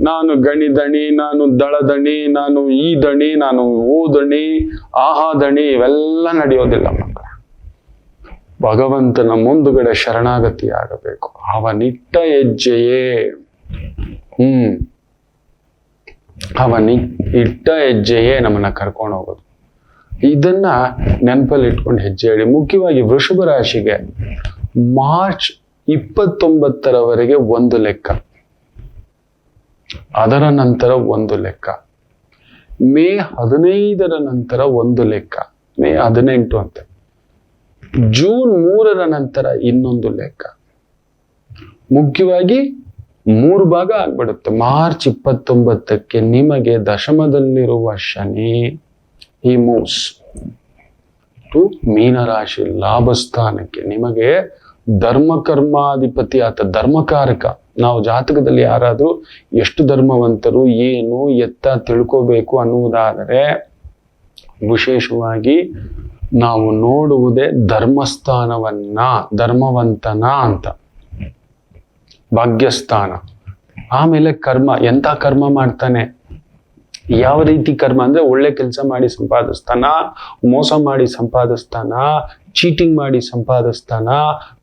ನಾನು ಗಣಿದಣಿ, ನಾನು ದಳದಣಿ, ನಾನು ಈ ದಣಿ, ನಾನು ಓದಣಿ, ಆಹಾ ದಣಿ, ಇವೆಲ್ಲ ನಡೆಯೋದಿಲ್ಲ ಮಕ್ಕಳ. ಭಗವಂತನ ಮುಂದುಗಡೆ ಶರಣಾಗತಿ ಆಗಬೇಕು. ಅವನಿಟ್ಟ ಹೆಜ್ಜೆಯೇ ಇಟ್ಟ ಹೆಜ್ಜೆಯೇ ನಮ್ಮನ್ನ ಕರ್ಕೊಂಡು ಹೋಗೋದು. ಇದನ್ನ ನೆನಪಲ್ಲಿ ಇಟ್ಕೊಂಡು ಹೆಜ್ಜೆ ಹೇಳಿ. ಮುಖ್ಯವಾಗಿ ವೃಷಭ ರಾಶಿಗೆ ಮಾರ್ಚ್ 29ರವರೆಗೆ ಒಂದು ಲೆಕ್ಕ, ಅದರ ನಂತರ ಒಂದು ಲೆಕ್ಕ, ಮೇ 15ರ ನಂತರ ಒಂದು ಲೆಕ್ಕ, ಮೇ 18 ಅಂತ, ಜೂನ್ 3ರ ನಂತರ ಇನ್ನೊಂದು ಲೆಕ್ಕ. ಮುಖ್ಯವಾಗಿ 3 ಭಾಗ ಆಗ್ಬಿಡುತ್ತೆ. ಮಾರ್ಚ್ 29ಕ್ಕೆ ನಿಮಗೆ ದಶಮದಲ್ಲಿರುವ ಶನಿ, ಈ ಮೂವ್ಸ್ ಟು ಮೀನರಾಶಿ ಲಾಭಸ್ಥಾನಕ್ಕೆ. ನಿಮಗೆ ಧರ್ಮಕರ್ಮಾಧಿಪತಿ ಆತ, ಧರ್ಮಕಾರಕ. ನಾವು ಜಾತಕದಲ್ಲಿ ಯಾರಾದ್ರೂ ಎಷ್ಟು ಧರ್ಮವಂತರು, ಏನು ಎತ್ತ ತಿಳ್ಕೋಬೇಕು ಅನ್ನುವುದಾದರೆ ವಿಶೇಷವಾಗಿ ನಾವು ನೋಡುವುದೇ ಧರ್ಮಸ್ಥಾನವನ್ನ, ಧರ್ಮವಂತನ ಅಂತ, ಭಾಗ್ಯಸ್ಥಾನ. ಆಮೇಲೆ ಕರ್ಮ, ಎಂತ ಕರ್ಮ ಮಾಡ್ತಾನೆ, ಯಾವ ರೀತಿ ಕರ್ಮ ಅಂದ್ರೆ ಒಳ್ಳೆ ಕೆಲಸ ಮಾಡಿ ಸಂಪಾದಿಸ್ತಾನ, ಮೋಸ ಮಾಡಿ ಸಂಪಾದಿಸ್ತಾನ, ಚೀಟಿಂಗ್ ಮಾಡಿ ಸಂಪಾದಿಸ್ತಾನ,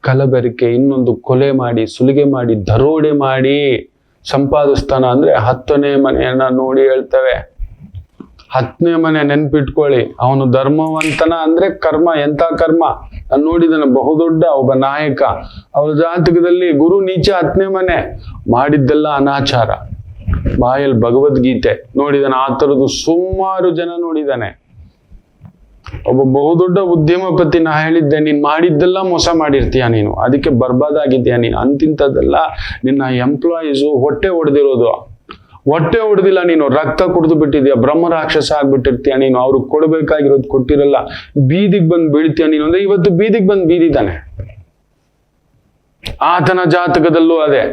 ಕಲಬೆರಕೆ, ಇನ್ನೊಂದು ಕೊಲೆ ಮಾಡಿ, ಸುಲಿಗೆ ಮಾಡಿ, ದರೋಡೆ ಮಾಡಿ ಸಂಪಾದಿಸ್ತಾನ. ಅಂದ್ರೆ 10ನೇ ಮನೆಯನ್ನ ನೋಡಿ ಹೇಳ್ತವೆ. 10ನೇ ಮನೆ ನೆನ್ಪಿಟ್ಕೊಳ್ಳಿ. ಅವನು ಧರ್ಮವಂತನ ಅಂದ್ರೆ ಕರ್ಮ, ಎಂತ ಕರ್ಮ. ನಾನು ನೋಡಿದನ ಬಹುದೊಡ್ಡ ಒಬ್ಬ ನಾಯಕ, ಅವರ ಜಾತಕದಲ್ಲಿ ಗುರು ನೀಚ 10ನೇ ಮನೆ, ಮಾಡಿದ್ದೆಲ್ಲ ಅನಾಚಾರ. ಬಾಯಲ್ಲಿ ಭಗವದ್ಗೀತೆ ನೋಡಿದಾನೆ. ಆ ತರದ್ದು ಸುಮಾರು ಜನ ನೋಡಿದಾನೆ. ಒಬ್ಬ ಬಹುದೊಡ್ಡ ಉದ್ಯಮಪತಿ, ನಾ ಹೇಳಿದ್ದೆ, ನೀನ್ ಮಾಡಿದ್ದೆಲ್ಲ ಮೋಸ ಮಾಡಿರ್ತೀಯ ನೀನು, ಅದಕ್ಕೆ ಬರ್ಬಾದಾಗಿದ್ಯಾ ನೀನು. ಅಂತಿಂತದ್ದೆಲ್ಲ ನಿನ್ನ ಎಂಪ್ಲಾಯೀಸು ಹೊಟ್ಟೆ ಹೊಡೆದಿರೋದು. ಹೊಟ್ಟೆ ಹೊಡೆದಿಲ್ಲ ನೀನು, ರಕ್ತ ಕುಡಿದು ಬಿಟ್ಟಿದ್ಯಾ, ಬ್ರಹ್ಮ ರಾಕ್ಷಸ ಆಗ್ಬಿಟ್ಟಿರ್ತೀಯ ನೀನು, ಅವ್ರಿಗೆ ಕೊಡ್ಬೇಕಾಗಿರೋದು ಕೊಟ್ಟಿರಲ್ಲ, ಬೀದಿಗೆ ಬಂದು ಬೀಳ್ತೀಯ ನೀನು. ಅಂದ್ರೆ ಇವತ್ತು ಬೀದಿಗೆ ಬಂದು ಬೀದಿದ್ದಾನೆ. ಆತನ ಜಾತಕದಲ್ಲೂ ಅದೇ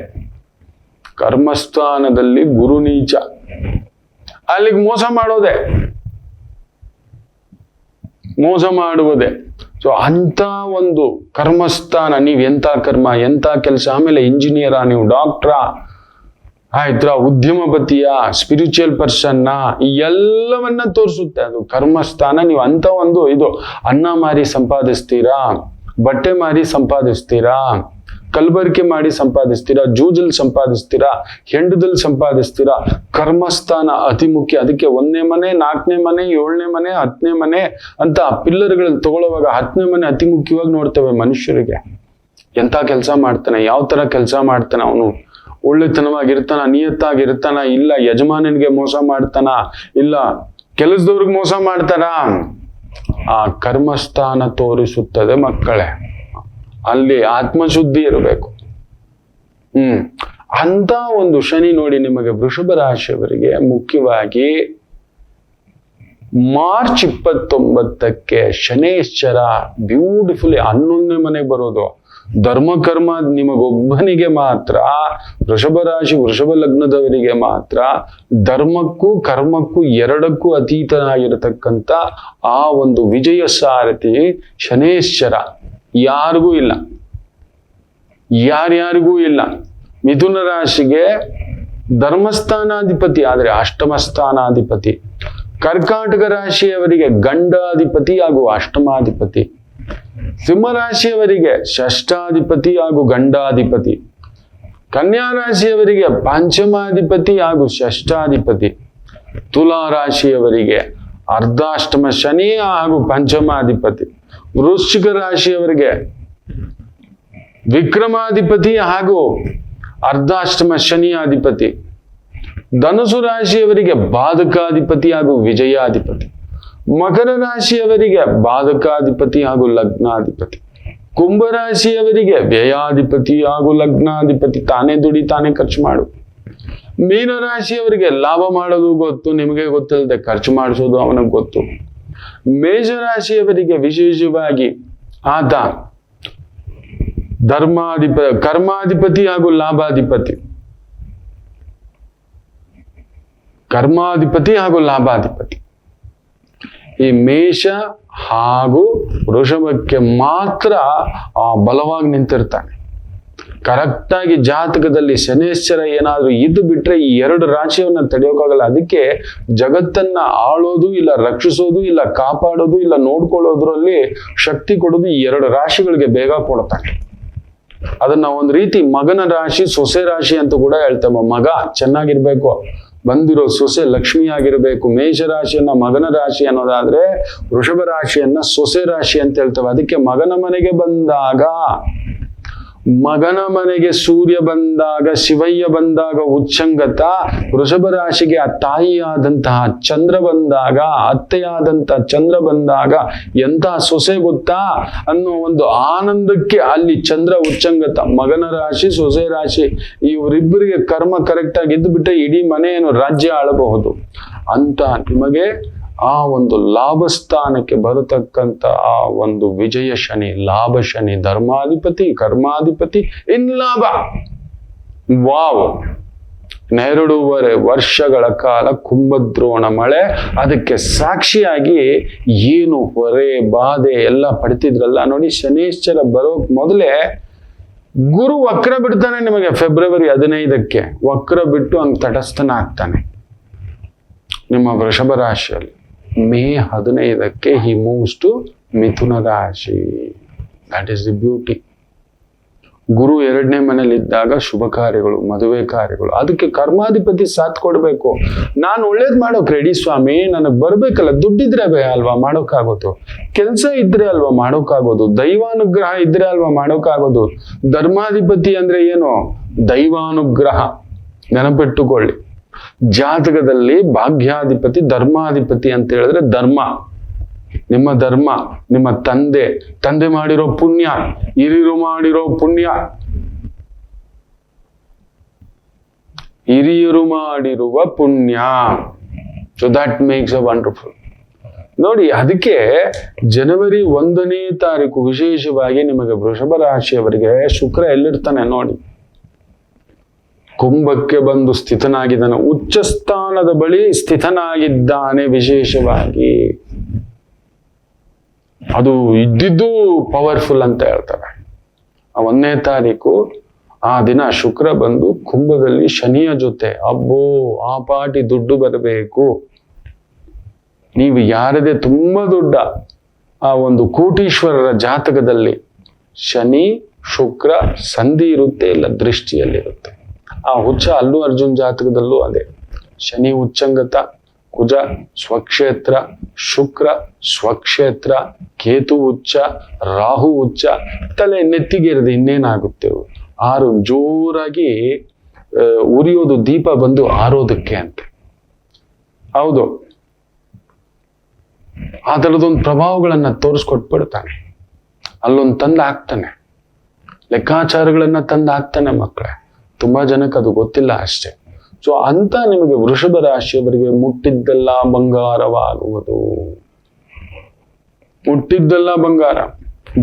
ಕರ್ಮಸ್ಥಾನದಲ್ಲಿ ಗುರು ನೀಚ, ಅಲ್ಲಿಗೆ ಮೋಸ ಮಾಡೋದೆ, ಮೋಸ ಮಾಡುವುದೇ. ಸೊ ಅಂತ ಒಂದು ಕರ್ಮಸ್ಥಾನ. ನೀವ್ ಎಂತ ಕರ್ಮ, ಎಂತ ಕೆಲಸ. ಆಮೇಲೆ ಇಂಜಿನಿಯರಾ, ನೀವು ಡಾಕ್ಟ್ರಾ, ಆಯ್ತಾ, ಉದ್ಯಮಪತಿಯ, ಸ್ಪಿರಿಚುವಲ್ ಪರ್ಸನ್ನ, ಈ ಎಲ್ಲವನ್ನ ತೋರಿಸುತ್ತೆ ಅದು ಕರ್ಮಸ್ಥಾನ. ನೀವು ಅಂತ ಒಂದು ಇದು ಅನ್ನ ಮಾರಿ ಸಂಪಾದಿಸ್ತೀರಾ, ಬಟ್ಟೆ ಮಾರಿ ಸಂಪಾದಿಸ್ತೀರಾ, ಕಲಬೆರಕೆ ಮಾಡಿ ಸಂಪಾದಿಸ್ತೀರಾ, ಜೂಜಲ್ಲಿ ಸಂಪಾದಿಸ್ತೀರಾ, ಹೆಂಡದಲ್ಲಿ ಸಂಪಾದಿಸ್ತೀರಾ. ಕರ್ಮಸ್ಥಾನ ಅತಿ ಮುಖ್ಯ. ಅದಕ್ಕೆ 1ನೇ ಮನೆ, 4ನೇ ಮನೆ, 7ನೇ ಮನೆ, 10ನೇ ಮನೆ ಅಂತ ಪಿಲ್ಲರ್ಗಳಲ್ಲಿ ತಗೊಳ್ಳುವಾಗ 10ನೇ ಮನೆ ಅತಿ ಮುಖ್ಯವಾಗಿ ನೋಡ್ತೇವೆ ಮನುಷ್ಯರಿಗೆ. ಎಂತ ಕೆಲಸ ಮಾಡ್ತಾನೆ, ಯಾವ ತರ ಕೆಲಸ ಮಾಡ್ತಾನೆ, ಅವನು ಒಳ್ಳೆತನವಾಗಿರ್ತಾನ, ನಿಯತ್ತಾಗಿರ್ತಾನ, ಇಲ್ಲ ಯಜಮಾನನಿಗೆ ಮೋಸ ಮಾಡ್ತಾನ, ಇಲ್ಲ ಕೆಲಸದವ್ರಿಗೆ ಮೋಸ ಮಾಡ್ತಾರ. ಆ ಕರ್ಮಸ್ಥಾನ ತೋರಿಸುತ್ತದೆ ಮಕ್ಕಳೇ. ಅಲ್ಲಿ ಆತ್ಮಶುದ್ಧಿ ಇರಬೇಕು. ಅಂತ ಒಂದು ಶನಿ ನೋಡಿ ನಿಮಗೆ ವೃಷಭ ರಾಶಿಯವರಿಗೆ ಮುಖ್ಯವಾಗಿ ಮಾರ್ಚ್ 29ಕ್ಕೆ ಶನೇಶ್ವರ ಬ್ಯೂಟಿಫುಲಿ 11ನೇ ಮನೆಗೆ ಬರೋದು. ಧರ್ಮಕರ್ಮ ನಿಮಗೊಬ್ಬನಿಗೆ ಮಾತ್ರ, ವೃಷಭ ರಾಶಿ ವೃಷಭ ಲಗ್ನದವರಿಗೆ ಮಾತ್ರ ಧರ್ಮಕ್ಕೂ ಕರ್ಮಕ್ಕೂ ಎರಡಕ್ಕೂ ಅತೀತನಾಗಿರತಕ್ಕಂಥ ಆ ಒಂದು ವಿಜಯ ಸಾರಥಿ ಶನೇಶ್ವರ ಯಾರಿಗೂ ಇಲ್ಲ, ಯಾರ್ಯಾರಿಗೂ ಇಲ್ಲ. ಮಿಥುನ ರಾಶಿಗೆ ಧರ್ಮಸ್ಥಾನಾಧಿಪತಿ ಆದರೆ ಅಷ್ಟಮ ಸ್ಥಾನಾಧಿಪತಿ. ಕರ್ಕಾಟಕ ರಾಶಿಯವರಿಗೆ ಗಂಡಾಧಿಪತಿ ಹಾಗೂ ಅಷ್ಟಮಾಧಿಪತಿ. ಸಿಂಹರಾಶಿಯವರಿಗೆ ಷಷ್ಠಾಧಿಪತಿ ಹಾಗೂ ಗಂಡಾಧಿಪತಿ, ಕನ್ಯಾ ರಾಶಿಯವರಿಗೆ ಪಂಚಮಾಧಿಪತಿ ಹಾಗೂ ಷಷ್ಠಾಧಿಪತಿ, ತುಲಾ ರಾಶಿಯವರಿಗೆ ಅರ್ಧಾಷ್ಟಮ ಶನಿ ಹಾಗೂ ಪಂಚಮಾಧಿಪತಿ, ವೃಶ್ಚಿಕ ರಾಶಿಯವರಿಗೆ ವಿಕ್ರಮಾಧಿಪತಿ ಹಾಗೂ ಅರ್ಧಾಷ್ಟಮ ಶನಿ ಅಧಿಪತಿ, ಧನುಸು ರಾಶಿಯವರಿಗೆ ಬಾಧಕಾಧಿಪತಿ ಹಾಗೂ ವಿಜಯಾಧಿಪತಿ, ಮಕರ ರಾಶಿಯವರಿಗೆ ಬಾಧಕಾಧಿಪತಿ ಹಾಗೂ ಲಗ್ನಾಧಿಪತಿ, ಕುಂಭರಾಶಿಯವರಿಗೆ ವ್ಯಯಾಧಿಪತಿ ಹಾಗೂ ಲಗ್ನಾಧಿಪತಿ, ತಾನೇ ದುಡಿ ತಾನೇ ಖರ್ಚು ಮಾಡು. ಮೀನರಾಶಿಯವರಿಗೆ ಲಾಭ ಮಾಡೋದು ಗೊತ್ತು, ನಿಮಗೆ ಗೊತ್ತಿಲ್ಲದೆ ಖರ್ಚು ಮಾಡಿಸೋದು ಅವನಿಗೆ ಗೊತ್ತು. ಮೇಷರಾಶಿಯವರಿಗೆ ವಿಶೇಷವಾಗಿ ಆತ ಕರ್ಮಾಧಿಪತಿ ಹಾಗೂ ಲಾಭಾಧಿಪತಿ, ಈ ಮೇಷ ಹಾಗೂ ವೃಷಭಕ್ಕೆ ಮಾತ್ರ ಬಲವಾಗಿ ನಿಂತಿರ್ತಾನೆ. ಕರೆಕ್ಟಾಗಿ ಜಾತಕದಲ್ಲಿ ಶನೇಶ್ವರ ಏನಾದ್ರೂ ಇದ್ದು ಬಿಟ್ರೆ ಈ ಎರಡು ರಾಶಿಯನ್ನ ತಡೆಯೋಕ್ಕಾಗಲ್ಲ. ಅದಕ್ಕೆ ಜಗತ್ತನ್ನ ಆಳೋದು ಇಲ್ಲ ರಕ್ಷಿಸೋದು ಇಲ್ಲ ಕಾಪಾಡೋದು ಇಲ್ಲ ನೋಡ್ಕೊಳ್ಳೋದ್ರಲ್ಲಿ ಶಕ್ತಿ ಕೊಡೋದು ಈ ಎರಡು ರಾಶಿಗಳಿಗೆ ಬೇಗ ಕೊಡ್ತಾನೆ. ಅದನ್ನ ಒಂದು ರೀತಿ ಮಗನ ರಾಶಿ ಸೊಸೆ ರಾಶಿ ಅಂತ ಕೂಡ ಹೇಳ್ತೇವೆ. ಮಗ ಚೆನ್ನಾಗಿರ್ಬೇಕು, ಬಂದಿರೋ ಸೊಸೆ ಲಕ್ಷ್ಮಿ ಆಗಿರ್ಬೇಕು. ಮೇಷರಾಶಿಯನ್ನ ಮಗನ ರಾಶಿ ಅನ್ನೋದಾದ್ರೆ ವೃಷಭ ರಾಶಿಯನ್ನ ಸೊಸೆ ರಾಶಿ ಅಂತ ಹೇಳ್ತೇವೆ. ಅದಕ್ಕೆ ಮಗನ ಮನೆಗೆ ಸೂರ್ಯ ಬಂದಾಗ, ಶಿವಯ್ಯ ಬಂದಾಗ ಉಚ್ಚಂಗತ, ವೃಷಭ ರಾಶಿಗೆ ಆ ತಾಯಿಯಾದಂತಹ ಚಂದ್ರ ಬಂದಾಗ, ಅತ್ತೆಯಾದಂತಹ ಚಂದ್ರ ಬಂದಾಗ ಎಂತಹ ಸೊಸೆ ಗೊತ್ತಾ ಅನ್ನೋ ಒಂದು ಆನಂದಕ್ಕೆ ಅಲ್ಲಿ ಚಂದ್ರ ಉಚ್ಚಂಗತ. ಮಗನ ರಾಶಿ ಸೊಸೆ ರಾಶಿ ಇವರಿಬ್ಬರಿಗೆ ಕರ್ಮ ಕರೆಕ್ಟ್ ಆಗಿ ಇದ್ದು ಬಿಟ್ಟರೆ ಇಡೀ ಮನೆಯನ್ನು ರಾಜ್ಯ ಆಳಬಹುದು ಅಂತ ನಿಮಗೆ ಆ ಒಂದು ಲಾಭ ಸ್ಥಾನಕ್ಕೆ ಬರತಕ್ಕಂತ ಆ ಒಂದು ವಿಜಯ ಶನಿ, ಲಾಭ ಶನಿ, ಧರ್ಮಾಧಿಪತಿ, ಕರ್ಮಾಧಿಪತಿ, ಇನ್ ಲಾಭ. ವಾವ್! 2.5 ವರ್ಷಗಳ ಕಾಲ ಕುಂಭದ್ರೋಣ ಮಳೆ, ಅದಕ್ಕೆ ಸಾಕ್ಷಿಯಾಗಿ ಏನು ಹೊರೆ ಬಾಧೆ ಎಲ್ಲ ಪಡ್ತಿದ್ರಲ್ಲ ನೋಡಿ. ಶನೇಶ್ವರ ಬರೋಕ್ ಮೊದಲೇ ಗುರು ವಕ್ರ ಬಿಡ್ತಾನೆ ನಿಮಗೆ. ಫೆಬ್ರವರಿ 15ಕ್ಕೆ ವಕ್ರ ಬಿಟ್ಟು ಹಂಗೆ ತಟಸ್ಥನ ಆಗ್ತಾನೆ ನಿಮ್ಮ ವೃಷಭ ರಾಶಿಯಲ್ಲಿ. ಮೇ 15ಕ್ಕೆ ಹಿ ಮೂವ್ಸ್ ಟು ಮಿಥುನ ರಾಶಿ. That is the beauty. ಗುರು 2ನೇ ಮನೇಲಿ ಇದ್ದಾಗ ಶುಭ ಕಾರ್ಯಗಳು, ಮದುವೆ ಕಾರ್ಯಗಳು, ಅದಕ್ಕೆ ಕರ್ಮಾಧಿಪತಿ ಸಾಥ್ ಕೊಡ್ಬೇಕು. ನಾನು ಒಳ್ಳೇದ್ ಮಾಡೋಕ್ ರೆಡಿ ಸ್ವಾಮಿ, ನನಗ್ ಬರ್ಬೇಕಲ್ಲ, ದುಡ್ಡಿದ್ರೆ ಅಲ್ವಾ ಮಾಡೋಕ್ಕಾಗೋದು, ಕೆಲಸ ಇದ್ರೆ ಅಲ್ವಾ ಮಾಡೋಕ್ಕಾಗೋದು, ದೈವಾನುಗ್ರಹ ಇದ್ರೆ ಅಲ್ವಾ ಮಾಡೋಕ್ಕಾಗೋದು. ಧರ್ಮಾಧಿಪತಿ ಅಂದ್ರೆ ಏನು? ದೈವಾನುಗ್ರಹ. ನೆನಪಿಟ್ಟುಕೊಳ್ಳಿ, ಜಾತಕದಲ್ಲಿ ಭಾಗ್ಯಾಧಿಪತಿ ಧರ್ಮಾಧಿಪತಿ ಅಂತ ಹೇಳಿದ್ರೆ ಧರ್ಮ, ನಿಮ್ಮ ಧರ್ಮ, ನಿಮ್ಮ ತಂದೆ ಮಾಡಿರೋ ಪುಣ್ಯ, ಹಿರಿಯರು ಮಾಡಿರೋ ಪುಣ್ಯ, ಹಿರಿಯರು ಮಾಡಿರುವ ಪುಣ್ಯ. So that makes a wonderful. ನೋಡಿ, ಅದಕ್ಕೆ ಜನವರಿ 1ನೇ ತಾರೀಕು ವಿಶೇಷವಾಗಿ ನಿಮಗೆ ವೃಷಭ ರಾಶಿಯವರಿಗೆ ಶುಕ್ರ ಎಲ್ಲಿರ್ತಾನೆ ನೋಡಿ. ಕುಂಭಕ್ಕೆ ಬಂದು ಸ್ಥಿತನಾಗಿದ್ದಾನೆ, ಉಚ್ಚ ಸ್ಥಾನದ ಬಳಿ ಸ್ಥಿತನಾಗಿದ್ದಾನೆ. ವಿಶೇಷವಾಗಿ ಅದು ಇದ್ದಿದ್ದು ಪವರ್ಫುಲ್ ಅಂತ ಹೇಳ್ತಾರೆ. 1ನೇ ತಾರೀಕು ಆ ದಿನ ಶುಕ್ರ ಬಂದು ಕುಂಭದಲ್ಲಿ ಶನಿಯ ಜೊತೆ, ಅಬ್ಬೋ ಆ ಪಾಟಿ ದುಡ್ಡು ಬರಬೇಕು. ನೀವು ಯಾರದೇ ತುಂಬಾ ದೊಡ್ಡ ಆ ಒಂದು ಕೋಟೀಶ್ವರರ ಜಾತಕದಲ್ಲಿ ಶನಿ ಶುಕ್ರ ಸಂಧಿ ಇರುತ್ತೆ, ಇಲ್ಲ ದೃಷ್ಟಿಯಲ್ಲಿರುತ್ತೆ. ಆ ಹುಚ್ಚ ಅಲ್ಲು ಅರ್ಜುನ್ ಜಾತಕದಲ್ಲೂ ಅದೇ. ಶನಿ ಉಚ್ಚಂಗತ, ಕುಜ ಸ್ವಕ್ಷೇತ್ರ, ಶುಕ್ರ ಸ್ವಕ್ಷೇತ್ರ, ಕೇತು ಉಚ್ಚ, ರಾಹು ಉಚ್ಚ, ತಲೆ ನೆತ್ತಿಗೆರೆದು ಇನ್ನೇನಾಗುತ್ತೆ. 6 ಜೋರಾಗಿ ಉರಿಯೋದು, ದೀಪ ಬಂದು ಆರೋದಕ್ಕೆ ಅಂತ. ಹೌದು, ಆ ಥರದೊಂದು ಪ್ರಭಾವಗಳನ್ನ ತೋರಿಸ್ಕೊಟ್ಬಿಡ್ತಾನೆ. ಅಲ್ಲೊಂದು ತಂದು ಹಾಕ್ತಾನೆ, ಲೆಕ್ಕಾಚಾರಗಳನ್ನ ತಂದು ಹಾಕ್ತಾನೆ ಮಕ್ಕಳೇ. ತುಂಬಾ ಜನಕ್ಕೆ ಅದು ಗೊತ್ತಿಲ್ಲ ಅಷ್ಟೇ. ಸೊ ಅಂತ ನಿಮಗೆ ವೃಷಭ ರಾಶಿಯವರಿಗೆ ಮುಟ್ಟಿದ್ದೆಲ್ಲ ಬಂಗಾರವಾಗುವುದು. ಮುಟ್ಟಿದ್ದೆಲ್ಲ ಬಂಗಾರ.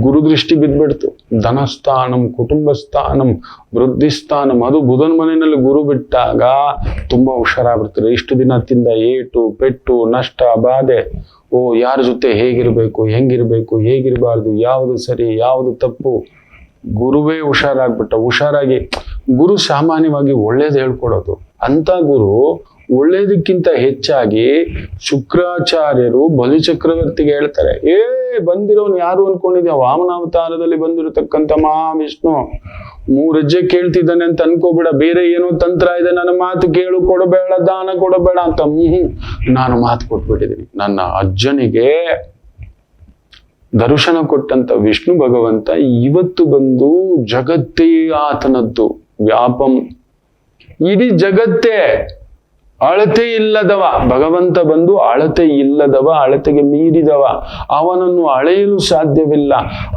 ಗುರುದೃಷ್ಟಿ ಬಿದ್ಬಿಡ್ತು. ಧನಸ್ಥಾನಂ, ಕುಟುಂಬ ಸ್ಥಾನಂ, ವೃದ್ಧಿ ಸ್ಥಾನಂ, ಅದು ಬುಧನ ಮನೆಯಲ್ಲಿ ಗುರು ಬಿಟ್ಟಾಗ ತುಂಬಾ ಹುಷಾರಾಗ್ಬಿಡ್ತಾರೆ. ಇಷ್ಟು ದಿನ ತಿಂದ ಏಟು ಪೆಟ್ಟು ನಷ್ಟ ಬಾಧೆ, ಯಾರ ಜೊತೆ ಹೇಗಿರ್ಬೇಕು, ಹೆಂಗಿರ್ಬೇಕು, ಹೇಗಿರಬಾರ್ದು, ಯಾವುದು ಸರಿ ಯಾವುದು ತಪ್ಪು, ಗುರುವೇ ಹುಷಾರಾಗ್ಬಿಟ್ಟ. ಹುಷಾರಾಗಿ ಗುರು ಸಾಮಾನ್ಯವಾಗಿ ಒಳ್ಳೇದು ಹೇಳ್ಕೊಡೋದು. ಅಂತ ಗುರು ಒಳ್ಳೇದಕ್ಕಿಂತ ಹೆಚ್ಚಾಗಿ ಶುಕ್ರಾಚಾರ್ಯರು ಬಲಿಚಕ್ರವರ್ತಿಗೆ ಹೇಳ್ತಾರೆ, ಬಂದಿರೋನು ಯಾರು ಅನ್ಕೊಂಡಿದ್ಯಾ? ವಾಮನಾವತಾರದಲ್ಲಿ ಬಂದಿರತಕ್ಕಂಥ ಮಹಾವಿಷ್ಣು 3 ಹೆಜ್ಜೆ ಕೇಳ್ತಿದ್ದಾನೆ ಅಂತ ಅನ್ಕೋಬೇಡ, ಬೇರೆ ಏನೋ ತಂತ್ರ ಇದೆ, ನನ್ನ ಮಾತು ಕೇಳು, ಕೊಡಬೇಡ, ದಾನ ಕೊಡಬೇಡ ಅಂತ. ನಾನು ಮಾತು ಕೊಟ್ಬಿಟ್ಟಿದ್ದೀನಿ. ನನ್ನ ಅಜ್ಜನಿಗೆ ದರ್ಶನ ಕೊಟ್ಟಂತ ವಿಷ್ಣು ಭಗವಂತ ಇವತ್ತು ಬಂದು ಜಗತ್ತೇ ಆತನದ್ದು, ವ್ಯಾಪಂ, ಇಡೀ ಜಗತ್ತೇ, ಅಳತೆ ಇಲ್ಲದವ ಭಗವಂತ ಬಂದು ಅಳತೆ ಇಲ್ಲದವ, ಅಳತೆಗೆ ಮೀರಿದವ, ಅವನನ್ನು ಅಳೆಯಲು ಸಾಧ್ಯವಿಲ್ಲ.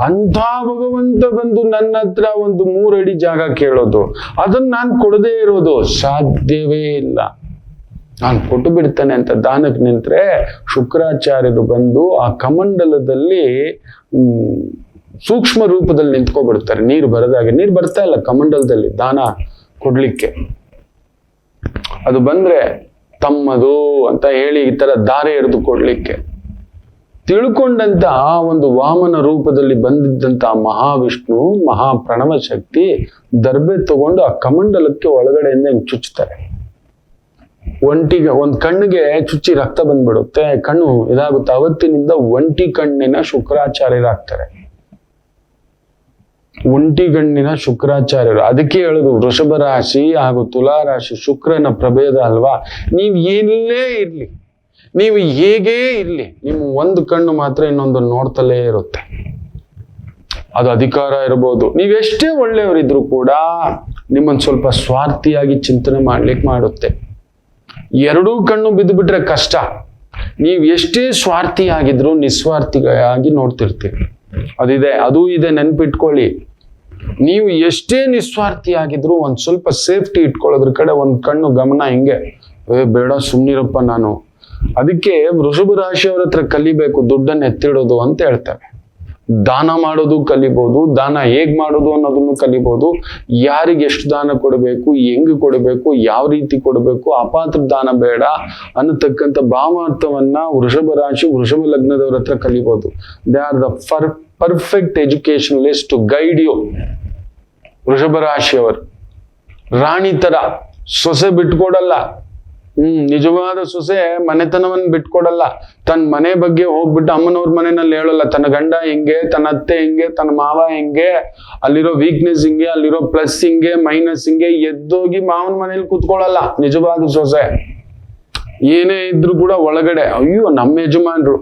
ಅಂತ ಭಗವಂತ ಬಂದು ನನ್ನ ಹತ್ರ ಒಂದು 3 ಅಡಿ ಜಾಗ ಕೇಳೋದು, ಅದನ್ನ ನಾನು ಕೊಡದೇ ಇರೋದು ಸಾಧ್ಯವೇ ಇಲ್ಲ. ನಾನು ಕೊಟ್ಟು ಬಿಡ್ತಾನೆ ಅಂತ ದಾನಕ್ಕೆ ನಿಂತ್ರೆ ಶುಕ್ರಾಚಾರ್ಯರು ಬಂದು ಆ ಕಮಂಡಲದಲ್ಲಿ ಸೂಕ್ಷ್ಮ ರೂಪದಲ್ಲಿ ನಿಂತ್ಕೊಬಿಡ್ತಾರೆ. ನೀರು ಬರದಾಗೆ, ನೀರು ಬರ್ತಾ ಇಲ್ಲ ಕಮಂಡಲದಲ್ಲಿ ದಾನ ಕೊಡ್ಲಿಕ್ಕೆ. ಅದು ಬಂದ್ರೆ ತಮ್ಮದು ಅಂತ ಹೇಳಿ ಈ ತರ ದಾರೆ ಎರೆದು ಕೊಡ್ಲಿಕ್ಕೆ ತಿಳ್ಕೊಂಡಂತ ಒಂದು ವಾಮನ ರೂಪದಲ್ಲಿ ಬಂದಿದ್ದಂತ ಮಹಾವಿಷ್ಣು, ಮಹಾಪ್ರಣವ ಶಕ್ತಿ ದರ್ಬೆ ತಗೊಂಡು ಆ ಕಮಂಡಲಕ್ಕೆ ಒಳಗಡೆಯಿಂದ ಹಿಂಗ್ ಚುಚ್ತಾರೆ. ಒಂದ್ ಕಣ್ಣಿಗೆ ಚುಚ್ಚಿ ರಕ್ತ ಬಂದ್ಬಿಡುತ್ತೆ, ಕಣ್ಣು ಇದಾಗುತ್ತೆ. ಅವತ್ತಿನಿಂದ ಒಂಟಿ ಕಣ್ಣಿನ ಶುಕ್ರಾಚಾರ್ಯರಾಗ್ತಾರೆ. ಒಂಟಿ ಗಣ್ಣಿನ ಶುಕ್ರಾಚಾರ್ಯರು. ಅದಕ್ಕೆ ಹೇಳುದು ವೃಷಭ ರಾಶಿ ಹಾಗೂ ತುಲಾ ರಾಶಿ ಶುಕ್ರನ ಪ್ರಭೇದ ಅಲ್ವಾ. ನೀವ್ ಏನೇ ಇರ್ಲಿ, ನೀವು ಹೇಗೇ ಇರ್ಲಿ, ನಿಮ್ಮ ಒಂದು ಕಣ್ಣು ಮಾತ್ರ ಇನ್ನೊಂದು ನೋಡ್ತಲೇ ಇರುತ್ತೆ. ಅದು ಅಧಿಕಾರ ಇರಬಹುದು, ನೀವೆಷ್ಟೇ ಒಳ್ಳೆಯವರಿದ್ರು ಕೂಡ ನಿಮ್ಮನ್ನು ಸ್ವಲ್ಪ ಸ್ವಾರ್ಥಿಯಾಗಿ ಚಿಂತನೆ ಮಾಡ್ಲಿಕ್ಕೆ ಮಾಡುತ್ತೆ. 2 ಕಣ್ಣು ಬಿದ್ದು ಬಿಟ್ರೆ ಕಷ್ಟ. ನೀವು ಎಷ್ಟೇ ಸ್ವಾರ್ಥಿಯಾಗಿದ್ರು ನಿಸ್ವಾರ್ಥಿಯಾಗಿ ನೋಡ್ತಿರ್ತೀರಿ. ಅದೂ ಇದೆ ನೆನ್ಪಿಟ್ಕೊಳ್ಳಿ. ನೀವು ಎಷ್ಟೇ ನಿಸ್ವಾರ್ಥಿಯಾಗಿದ್ರು ಒಂದ್ ಸ್ವಲ್ಪ ಸೇಫ್ಟಿ ಇಟ್ಕೊಳ್ಳೋದ್ರ ಕಡೆ ಒಂದ್ ಕಣ್ಣು ಗಮನ ಹಿಂಗೆ, ಬೇಡ ಸುಮ್ನಿರಪ್ಪ ನಾನು. ಅದಕ್ಕೆ ವೃಷಭ ರಾಶಿಯವ್ರ ಹತ್ರ ಕಲಿಬೇಕು ದುಡ್ಡನ್ನು ಎತ್ತಿಡೋದು ಅಂತ ಹೇಳ್ತಾರೆ. ದಾನ ಮಾಡೋದು ಕಲಿಬಹುದು, ದಾನ ಹೇಗ್ ಮಾಡೋದು ಅನ್ನೋದನ್ನು ಕಲಿಬಹುದು, ಯಾರಿಗೆ ಎಷ್ಟು ದಾನ ಕೊಡಬೇಕು, ಹೆಂಗ್ ಕೊಡಬೇಕು, ಯಾವ ರೀತಿ ಕೊಡಬೇಕು, ಅಪಾತ್ರ ದಾನ ಬೇಡ ಅನ್ನತಕ್ಕಂಥ ಭಾವಾರ್ಥವನ್ನ ವೃಷಭ ರಾಶಿ ವೃಷಭ ಲಗ್ನದವ್ರ ಹತ್ರ ಕಲಿಬಹುದು. They are the perfect educationalist to guide you. ವೃಷಭ ರಾಶಿಯವರು ರಾಣಿ ತರ, ಸೊಸೆ ಬಿಟ್ಕೊಡಲ್ಲ. ನಿಜವಾದ ಸೊಸೆ ಮನೆತನವನ್ನು ಬಿಟ್ಕೊಡಲ್ಲ. ತನ್ನ ಮನೆ ಬಗ್ಗೆ ಹೋಗ್ಬಿಟ್ಟು ಅಮ್ಮನವ್ರ ಮನೆಯಲ್ಲಿ ಹೇಳಲ್ಲ, ತನ್ನ ಗಂಡ ಹಿಂಗೆ, ತನ್ನ ಅತ್ತೆ ಹಿಂಗೆ, ತನ್ನ ಮಾವ ಹಿಂಗೆ, ಅಲ್ಲಿರೋ ವೀಕ್ನೆಸ್ ಹಿಂಗೆ, ಅಲ್ಲಿರೋ ಪ್ಲಸ್ ಹಿಂಗೆ, ಮೈನಸ್ ಹಿಂಗೆ, ಎದ್ದೋಗಿ ಮಾವನ ಮನೇಲಿ ಕೂತ್ಕೊಳ್ಳಲ್ಲ ನಿಜವಾದ ಸೊಸೆ. ಏನೇ ಇದ್ರು ಕೂಡ ಒಳಗಡೆ ಅಯ್ಯೋ ನಮ್ಮ ಯಜಮಾನ್ರು,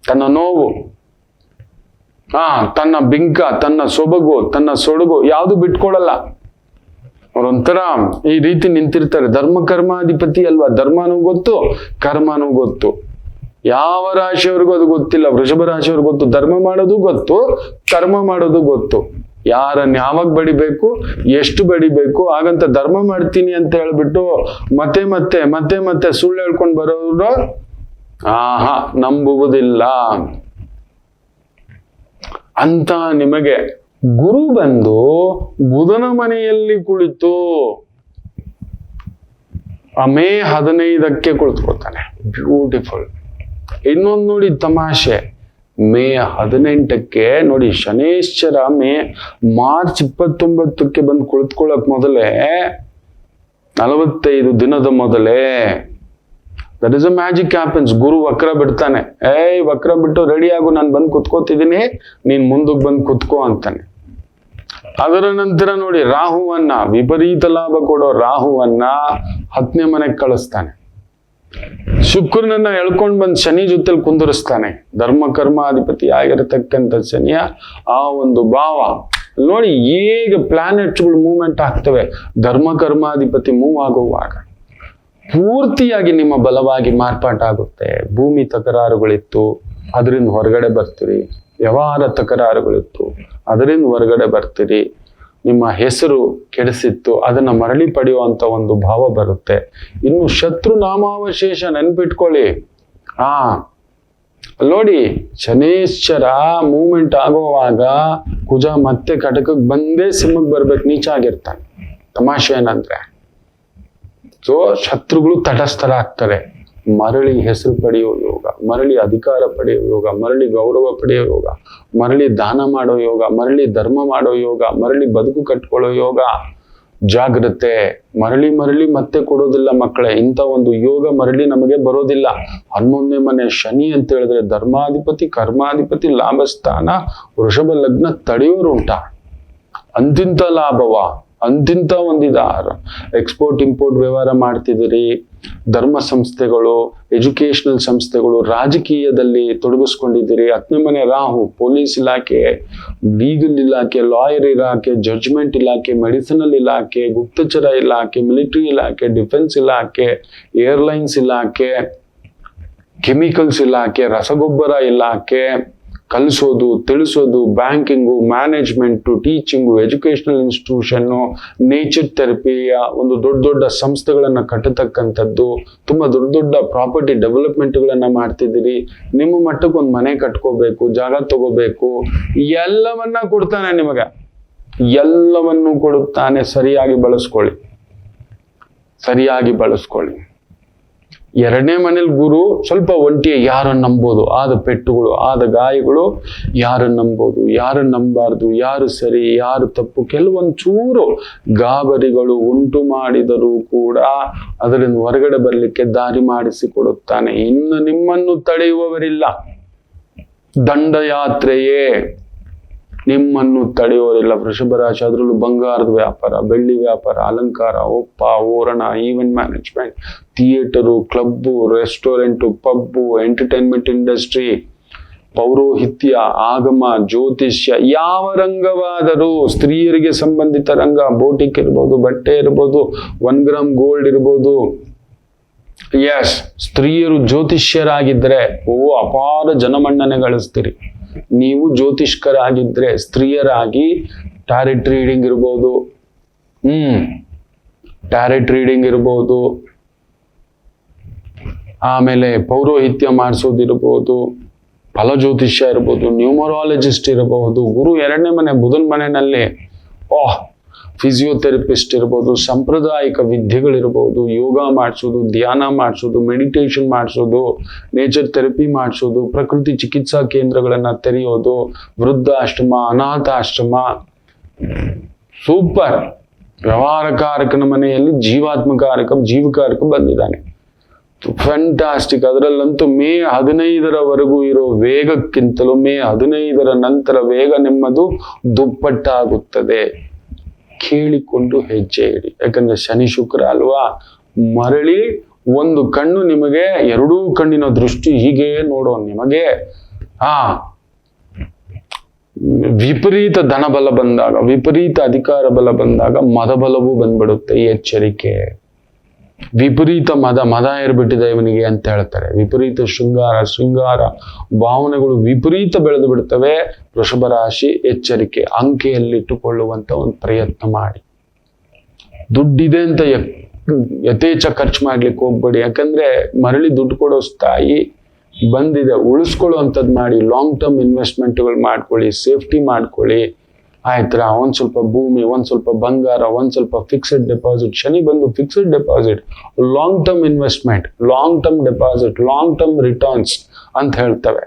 ತನ್ನ ನೋವು, ತನ್ನ ಬಿಂಕ, ತನ್ನ ಸೊಬಗು, ತನ್ನ ಸೊಡಗು ಯಾವುದು ಬಿಟ್ಕೊಡಲ್ಲ. ಅವರೊಂಥರ ಈ ರೀತಿ ನಿಂತಿರ್ತಾರೆ. ಧರ್ಮ ಕರ್ಮಾಧಿಪತಿ ಅಲ್ವಾ, ಧರ್ಮನೂ ಗೊತ್ತು, ಕರ್ಮನೂ ಗೊತ್ತು. ಯಾವ ರಾಶಿಯವ್ರಿಗೂ ಅದು ಗೊತ್ತಿಲ್ಲ. ವೃಷಭ ರಾಶಿಯವ್ರಿಗೆ ಗೊತ್ತು, ಧರ್ಮ ಮಾಡೋದು ಗೊತ್ತು, ಕರ್ಮ ಮಾಡೋದು ಗೊತ್ತು. ಯಾರನ್ನ ಯಾವಾಗ ಬಡಿಬೇಕು, ಎಷ್ಟು ಬಡಿಬೇಕು. ಹಾಗಂತ ಧರ್ಮ ಮಾಡ್ತೀನಿ ಅಂತ ಹೇಳ್ಬಿಟ್ಟು ಮತ್ತೆ ಮತ್ತೆ ಮತ್ತೆ ಮತ್ತೆ ಸುಳ್ಳು ಹೇಳ್ಕೊಂಡು ಬರೋರು ನಂಬುವುದಿಲ್ಲ ಅಂತ. ನಿಮಗೆ ಗುರು ಬಂದು ಬುಧನ ಮನೆಯಲ್ಲಿ ಕುಳಿತು ಮೇ 15ಕ್ಕೆ ಕುಳಿತುಕೊಳ್ತಾನೆ. ಬ್ಯೂಟಿಫುಲ್. ಇನ್ನೊಂದು ನೋಡಿ ತಮಾಷೆ, ಮೇ 18ಕ್ಕೆ ನೋಡಿ ಶನೇಶ್ವರ ಮಾರ್ಚ್ 29ಕ್ಕೆ ಬಂದು ಕುಳಿತುಕೊಳ್ಳಕ್ ಮೊದಲೇ 45 ದಿನದ ಮೊದಲೇ that is a magic happens. ಗುರು ವಕ್ರ ಬಿಡ್ತಾನೆ. ವಕ್ರ ಬಿಟ್ಟು ರೆಡಿ ಆಗು, ನಾನು ಬಂದು ಕುತ್ಕೋತಿದ್ದೀನಿ, ನೀನ್ ಮುಂದಕ್ಕೆ ಬಂದು ಕುತ್ಕೋ ಅಂತಾನೆ. ಅದರ ನಂತರ ನೋಡಿ ರಾಹುವನ್ನ, ವಿಪರೀತ ಲಾಭ ಕೊಡೋ ರಾಹುವನ್ನ 10ನೇ ಮನೆಗೆ ಕಳಿಸ್ತಾನೆ. ಶುಕ್ರನನ್ನ ಎಳ್ಕೊಂಡ್ ಬಂದು ಶನಿ ಜೊತೆಲಿ ಕುಂದರಿಸ್ತಾನೆ. ಧರ್ಮ ಕರ್ಮಾಧಿಪತಿ ಆಗಿರತಕ್ಕಂಥ ಶನಿಯ ಆ ಒಂದು ಭಾವ ನೋಡಿ ಹೇಗೆ ಪ್ಲಾನೆಟ್ಸ್ಗಳು ಮೂವ್ಮೆಂಟ್ ಆಗ್ತವೆ. ಧರ್ಮ ಕರ್ಮಾಧಿಪತಿ ಮೂವ್ ಆಗುವಾಗ ಪೂರ್ತಿಯಾಗಿ ನಿಮ್ಮ ಬಲವಾಗಿ ಮಾರ್ಪಾಟಾಗುತ್ತೆ. ಭೂಮಿ ತಕರಾರುಗಳಿತ್ತು, ಅದರಿಂದ ಹೊರಗಡೆ ಬರ್ತೀರಿ. ವ್ಯವಹಾರ ತಕರಾರುಗಳಿತ್ತು, ಅದರಿಂದ ಹೊರಗಡೆ ಬರ್ತೀರಿ. ನಿಮ್ಮ ಹೆಸರು ಕೆಡಿಸಿತ್ತು, ಅದನ್ನ ಮರಳಿ ಪಡೆಯುವಂತ ಒಂದು ಭಾವ ಬರುತ್ತೆ. ಇನ್ನು ಶತ್ರು ನಾಮಾವಶೇಷ ನೆನ್ಪಿಟ್ಕೊಳ್ಳಿ. ನೋಡಿ ಶನೇಶ್ವರ ಮೂವ್ಮೆಂಟ್ ಆಗುವಾಗ ಕುಜ ಮತ್ತೆ ಕಟಕಕ್ಕೆ ಬಂದೇ ಸಿಂಹಕ್ಕೆ ಬರ್ಬೇಕು, ನೀಚ ಆಗಿರ್ತಾನೆ. ತಮಾಷೆ ಏನಂದ್ರೆ ಶತ್ರುಗಳು ತಟಸ್ಥರಾಗ್ತಾರೆ. ಮರಳಿ ಹೆಸರು ಪಡೆಯುವ ಯೋಗ, ಮರಳಿ ಅಧಿಕಾರ ಪಡೆಯುವ ಯೋಗ, ಮರಳಿ ಗೌರವ ಪಡೆಯುವ ಯೋಗ, ಮರಳಿ ದಾನ ಮಾಡೋ ಯೋಗ, ಮರಳಿ ಧರ್ಮ ಮಾಡೋ ಯೋಗ, ಮರಳಿ ಬದುಕು ಕಟ್ಕೊಳ್ಳೋ ಯೋಗ. ಜಾಗ್ರತೆ. ಮರಳಿ ಮರಳಿ ಮತ್ತೆ ಕೊಡೋದಿಲ್ಲ ಮಕ್ಕಳೇ. ಇಂಥ ಒಂದು ಯೋಗ ಮರಳಿ ನಮಗೆ ಬರೋದಿಲ್ಲ. 11ನೇ ಮನೆ ಶನಿ ಅಂತ ಹೇಳಿದ್ರೆ ಧರ್ಮಾಧಿಪತಿ, ಕರ್ಮಾಧಿಪತಿ, ಲಾಭಸ್ಥಾನ, ವೃಷಭ ಲಗ್ನ ತಡೆಯೋರುಂಟ. ಅಂತಿಂತ ಲಾಭವ, ಅಂತಿಂತ ಒಂದಿದಾರ. ಎಕ್ಸ್ಪೋರ್ಟ್ ಇಂಪೋರ್ಟ್ ವ್ಯವಹಾರ ಮಾಡ್ತಿದ್ದೀರಿ, ಧರ್ಮ ಸಂಸ್ಥೆಗಳು, ಎಜುಕೇಶನಲ್ ಸಂಸ್ಥೆಗಳು, ರಾಜಕೀಯದಲ್ಲಿ ತೊಡಗಿಸ್ಕೊಂಡಿದ್ದೀರಿ. 10ನೇ ಮನೆ ರಾಹು, ಪೊಲೀಸ್ ಇಲಾಖೆ, ಲೀಗಲ್ ಇಲಾಖೆ, ಲಾಯರ್ ಇಲಾಖೆ, ಜಡ್ಜ್ಮೆಂಟ್ ಇಲಾಖೆ, ಮೆಡಿಸಿನಲ್ ಇಲಾಖೆ, ಗುಪ್ತಚರ ಇಲಾಖೆ, ಮಿಲಿಟರಿ ಇಲಾಖೆ, ಡಿಫೆನ್ಸ್ ಇಲಾಖೆ, ಏರ್ಲೈನ್ಸ್ ಇಲಾಖೆ, ಕೆಮಿಕಲ್ಸ್ ಇಲಾಖೆ, ರಸಗೊಬ್ಬರ ಇಲಾಖೆ, ಕಲಿಸೋದು, ತಿಳಿಸೋದು, banking, management, teaching, educational institution, nature ಥೆರಪಿಯ ಒಂದು ದೊಡ್ಡ ದೊಡ್ಡ ಸಂಸ್ಥೆಗಳನ್ನು ಕಟ್ಟತಕ್ಕಂಥದ್ದು, ತುಂಬ ದೊಡ್ಡ ದೊಡ್ಡ ಪ್ರಾಪರ್ಟಿ ಡೆವಲಪ್ಮೆಂಟ್ಗಳನ್ನು ಮಾಡ್ತಿದ್ದೀರಿ. ನಿಮ್ಮ ಮಟ್ಟಕ್ಕೆ ಒಂದು ಮನೆ ಕಟ್ಕೋಬೇಕು, ಜಾಗ ತಗೋಬೇಕು, ಎಲ್ಲವನ್ನ ಕೊಡ್ತಾನೆ ನಿಮಗೆ. ಎಲ್ಲವನ್ನು ಕೊಡುತ್ತಾನೆ. ಸರಿಯಾಗಿ ಬಳಸ್ಕೊಳ್ಳಿ, ಸರಿಯಾಗಿ ಬಳಸ್ಕೊಳ್ಳಿ. 2ನೇ ಮನೇಲಿ ಗುರು ಸ್ವಲ್ಪ ಒಂಟಿ. ಯಾರನ್ನು ನಂಬೋದು, ಆದ ಪೆಟ್ಟುಗಳು, ಆದ ಗಾಯಗಳು, ಯಾರನ್ನು ನಂಬೋದು, ಯಾರನ್ನು ನಂಬಾರ್ದು, ಯಾರು ಸರಿ, ಯಾರು ತಪ್ಪು, ಕೆಲವೊಂಚೂರು ಗಾಬರಿಗಳು ಉಂಟು ಮಾಡಿದರೂ ಕೂಡ ಅದರಿಂದ ಹೊರಗಡೆ ಬರಲಿಕ್ಕೆ ದಾರಿ ಮಾಡಿಸಿಕೊಡುತ್ತಾನೆ. ಇನ್ನು ನಿಮ್ಮನ್ನು ತಡೆಯುವವರಿಲ್ಲ. ದಂಡಯಾತ್ರೆಯೇ ನಿಮ್ಮನ್ನು ತಡೆಯೋರಿಲ್ಲ. ವೃಷಭ ರಾಶಿ, ಅದರಲ್ಲೂ ಬಂಗಾರದ ವ್ಯಾಪಾರ, ಬೆಳ್ಳಿ ವ್ಯಾಪಾರ, ಅಲಂಕಾರ, ಒಪ್ಪ, ಓರಣ, event management, theatre, club, restaurant, pub, entertainment industry, ಪೌರೋಹಿತ್ಯ, ಆಗಮ, ಜ್ಯೋತಿಷ್ಯ, ಯಾವ ರಂಗವಾದರೂ, ಸ್ತ್ರೀಯರಿಗೆ ಸಂಬಂಧಿತ ರಂಗ, ಬೋಟಿಕ್ ಇರ್ಬೋದು, ಬಟ್ಟೆ ಇರ್ಬೋದು, 1 ಗ್ರಾಮ್ ಗೋಲ್ಡ್ ಇರ್ಬೋದು. ಎಸ್, ಸ್ತ್ರೀಯರು ಜ್ಯೋತಿಷ್ಯರಾಗಿದ್ದರೆ ಅಪಾರ ಜನಮನ್ನಣೆ ಗಳಿಸ್ತೀರಿ. ನೀವು ಜ್ಯೋತಿಷ್ಕರಾಗಿದ್ರೆ, ಸ್ತ್ರೀಯರಾಗಿ ಟ್ಯಾರೆಟ್ ರೀಡಿಂಗ್ ಇರ್ಬೋದು, ಟ್ಯಾರೆಟ್ ರೀಡಿಂಗ್ ಇರ್ಬೋದು, ಆಮೇಲೆ ಪೌರೋಹಿತ್ಯ ಮಾಡಿಸೋದಿರ್ಬೋದು, ಫಲ ಜ್ಯೋತಿಷ್ಯ ಇರ್ಬೋದು, ನ್ಯೂಮರಾಲಜಿಸ್ಟ್ ಇರಬಹುದು. ಗುರು 2ನೇ ಮನೆ ಬುಧನ ಮನೆಯಲ್ಲಿ ಫಿಸಿಯೋಥೆರಪಿಸ್ಟ್ ಇರ್ಬೋದು, ಸಾಂಪ್ರದಾಯಿಕ ವಿದ್ಯೆಗಳಿರ್ಬೋದು, ಯೋಗ ಮಾಡಿಸೋದು, ಧ್ಯಾನ ಮಾಡಿಸೋದು, ಮೆಡಿಟೇಷನ್ ಮಾಡಿಸೋದು, ನೇಚರ್ ಥೆರಪಿ ಮಾಡಿಸೋದು, ಪ್ರಕೃತಿ ಚಿಕಿತ್ಸಾ ಕೇಂದ್ರಗಳನ್ನು ತೆರೆಯೋದು, ವೃದ್ಧಾಶ್ರಮ, ಅನಾಥಾಶ್ರಮ. ಸೂಪರ್. ವ್ಯವಹಾರಕಾರಕನ ಮನೆಯಲ್ಲಿ ಜೀವಾತ್ಮಕಾರಕ, ಜೀವಕಾರಕ ಬಂದಿದ್ದಾನೆ. ಫ್ಯಾಂಟಾಸ್ಟಿಕ್. ಅದರಲ್ಲಂತೂ ಮೇ 15ರವರೆಗೂ ಇರೋ ವೇಗಕ್ಕಿಂತಲೂ ಮೇ 15ರ ನಂತರ ವೇಗ ನಿಮ್ಮದು ದುಪ್ಪಟ್ಟಾಗುತ್ತದೆ. ಕೇಳಿಕೊಂಡು ಹೆಜ್ಜೆ ಇಡಿ. ಯಾಕಂದ್ರೆ ಶನಿ ಶುಕ್ರ ಅಲ್ವಾ. ಮರಳಿ ಒಂದು ಕಣ್ಣು ನಿಮಗೆ, 2 ಕಣ್ಣಿನ ದೃಷ್ಟಿ ಹೀಗೆ ನೋಡೋ ನಿಮಗೆ ವಿಪರೀತ ಧನಬಲ ಬಂದಾಗ, ವಿಪರೀತ ಅಧಿಕಾರ ಬಲ ಬಂದಾಗ ಮದಬಲವೂ ಬಂದ್ಬಿಡುತ್ತೆ. ಎಚ್ಚರಿಕೆ. ವಿಪರೀತ ಮದ ಏರ್ಬಿಟ್ಟಿದೆ ಇವನಿಗೆ ಅಂತ ಹೇಳ್ತಾರೆ. ವಿಪರೀತ ಶೃಂಗಾರ ಭಾವನೆಗಳು ವಿಪರೀತ ಬೆಳೆದು ಬಿಡ್ತವೆ. ವೃಷಭ ರಾಶಿ, ಎಚ್ಚರಿಕೆ. ಅಂಕೆಯಲ್ಲಿಟ್ಟುಕೊಳ್ಳುವಂತ ಒಂದು ಪ್ರಯತ್ನ ಮಾಡಿ. ದುಡ್ಡಿದೆ ಅಂತ ಯಥೇಚ್ಛ ಖರ್ಚು ಮಾಡ್ಲಿಕ್ಕೆ ಹೋಗ್ಬೇಡಿ. ಯಾಕಂದ್ರೆ ಮರಳಿ ದುಡ್ಡು ಕೊಡೋ ಸ್ಥಾಯಿ ಬಂದಿದೆ. ಉಳಿಸ್ಕೊಳ್ಳುವಂಥದ್ದು ಮಾಡಿ. ಲಾಂಗ್ ಟರ್ಮ್ ಇನ್ವೆಸ್ಟ್ಮೆಂಟ್ಗಳು ಮಾಡ್ಕೊಳ್ಳಿ, ಸೇಫ್ಟಿ ಮಾಡ್ಕೊಳ್ಳಿ. ಆಯ್ತಾ? ಒಂದ್ ಸ್ವಲ್ಪ ಭೂಮಿ, ಒಂದ್ ಸ್ವಲ್ಪ ಬಂಗಾರ, ಒಂದ್ ಸ್ವಲ್ಪ ಫಿಕ್ಸ್ಡ್ ಡೆಪಾಸಿಟ್. ಶನಿ ಬಂದು fixed deposit, long term investment, long term deposit, long term returns ಅಂತ ಹೇಳ್ತವೆ.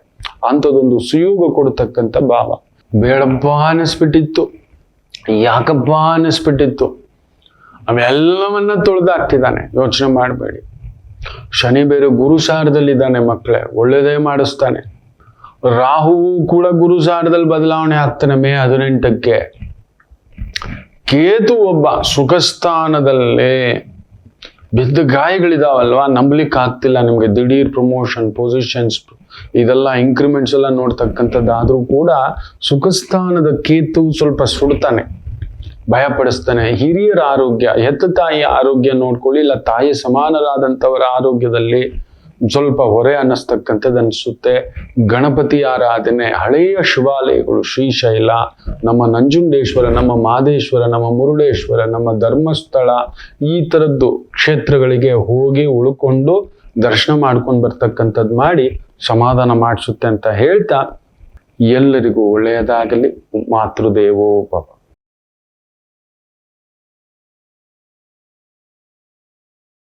ಅಂಥದ್ದೊಂದು ಸುಯೋಗ ಕೊಡ್ತಕ್ಕಂಥ ಭಾವ. ಬೇಡಪ್ಪ ಅನ್ನಿಸ್ಬಿಟ್ಟಿತ್ತು, ಯಾಕಪ್ಪ ಅನ್ನಿಸ್ಬಿಟ್ಟಿತ್ತು, ಅವೆಲ್ಲವನ್ನ ತೊಳೆದಾಕ್ತಿದ್ದಾನೆ. ಯೋಚನೆ ಮಾಡಬೇಡಿ. ಶನಿ ಬೇರೆ ಗುರು ಸಾರದಲ್ಲಿದ್ದಾನೆ ಮಕ್ಕಳೇ, ಒಳ್ಳೇದೇ ಮಾಡಿಸ್ತಾನೆ. ರಾಹುವು ಕೂಡ ಗುರು ಸಾರದಲ್ಲಿ ಬದಲಾವಣೆ ಆಗ್ತಾನೆ ಮೇ 18ಕ್ಕೆ. ಕೇತು ಒಬ್ಬ ಸುಖಸ್ಥಾನದಲ್ಲೇ ಬಿದ್ದ ಗಾಯಗಳಿದಾವಲ್ವಾ, ನಂಬಲಿಕ್ಕೆ ಆಗ್ತಿಲ್ಲ ನಿಮ್ಗೆ. ದಿಢೀರ್ ಪ್ರಮೋಷನ್, ಪೊಸಿಷನ್ಸ್, ಇದೆಲ್ಲ ಇನ್ಕ್ರಿಮೆಂಟ್ಸ್ ಎಲ್ಲ ನೋಡ್ತಕ್ಕಂಥದ್ದಾದ್ರೂ ಕೂಡ ಸುಖಸ್ಥಾನದ ಕೇತು ಸ್ವಲ್ಪ ಸುಡ್ತಾನೆ, ಭಯಪಡಿಸ್ತಾನೆ. ಹಿರಿಯರ ಆರೋಗ್ಯ, ಹೆತ್ತ ತಾಯಿಯ ಆರೋಗ್ಯ ನೋಡ್ಕೊಳ್ಳಿ. ಇಲ್ಲ ತಾಯಿ ಸಮಾನರಾದಂಥವರ ಆರೋಗ್ಯದಲ್ಲಿ ಸ್ವಲ್ಪ ಹೊರೆ ಅನ್ನಿಸ್ತಕ್ಕಂಥದ್ದು ಅನಿಸುತ್ತೆ. ಗಣಪತಿ ಆರಾಧನೆ, ಹಳೆಯ ಶಿವಾಲಯಗಳು, ಶ್ರೀಶೈಲ, ನಮ್ಮ ನಂಜುಂಡೇಶ್ವರ, ನಮ್ಮ ಮಾದೇಶ್ವರ, ನಮ್ಮ ಮುರುಡೇಶ್ವರ, ನಮ್ಮ ಧರ್ಮಸ್ಥಳ, ಈ ಥರದ್ದು ಕ್ಷೇತ್ರಗಳಿಗೆ ಹೋಗಿ ಉಳ್ಕೊಂಡು ದರ್ಶನ ಮಾಡ್ಕೊಂಡು ಬರ್ತಕ್ಕಂಥದ್ದು ಮಾಡಿ ಸಮಾಧಾನ ಮಾಡಿಸುತ್ತೆ ಅಂತ ಹೇಳ್ತಾ, ಎಲ್ಲರಿಗೂ ಒಳ್ಳೆಯದಾಗಲಿ. ಮಾತೃದೇವೋ ಭವ.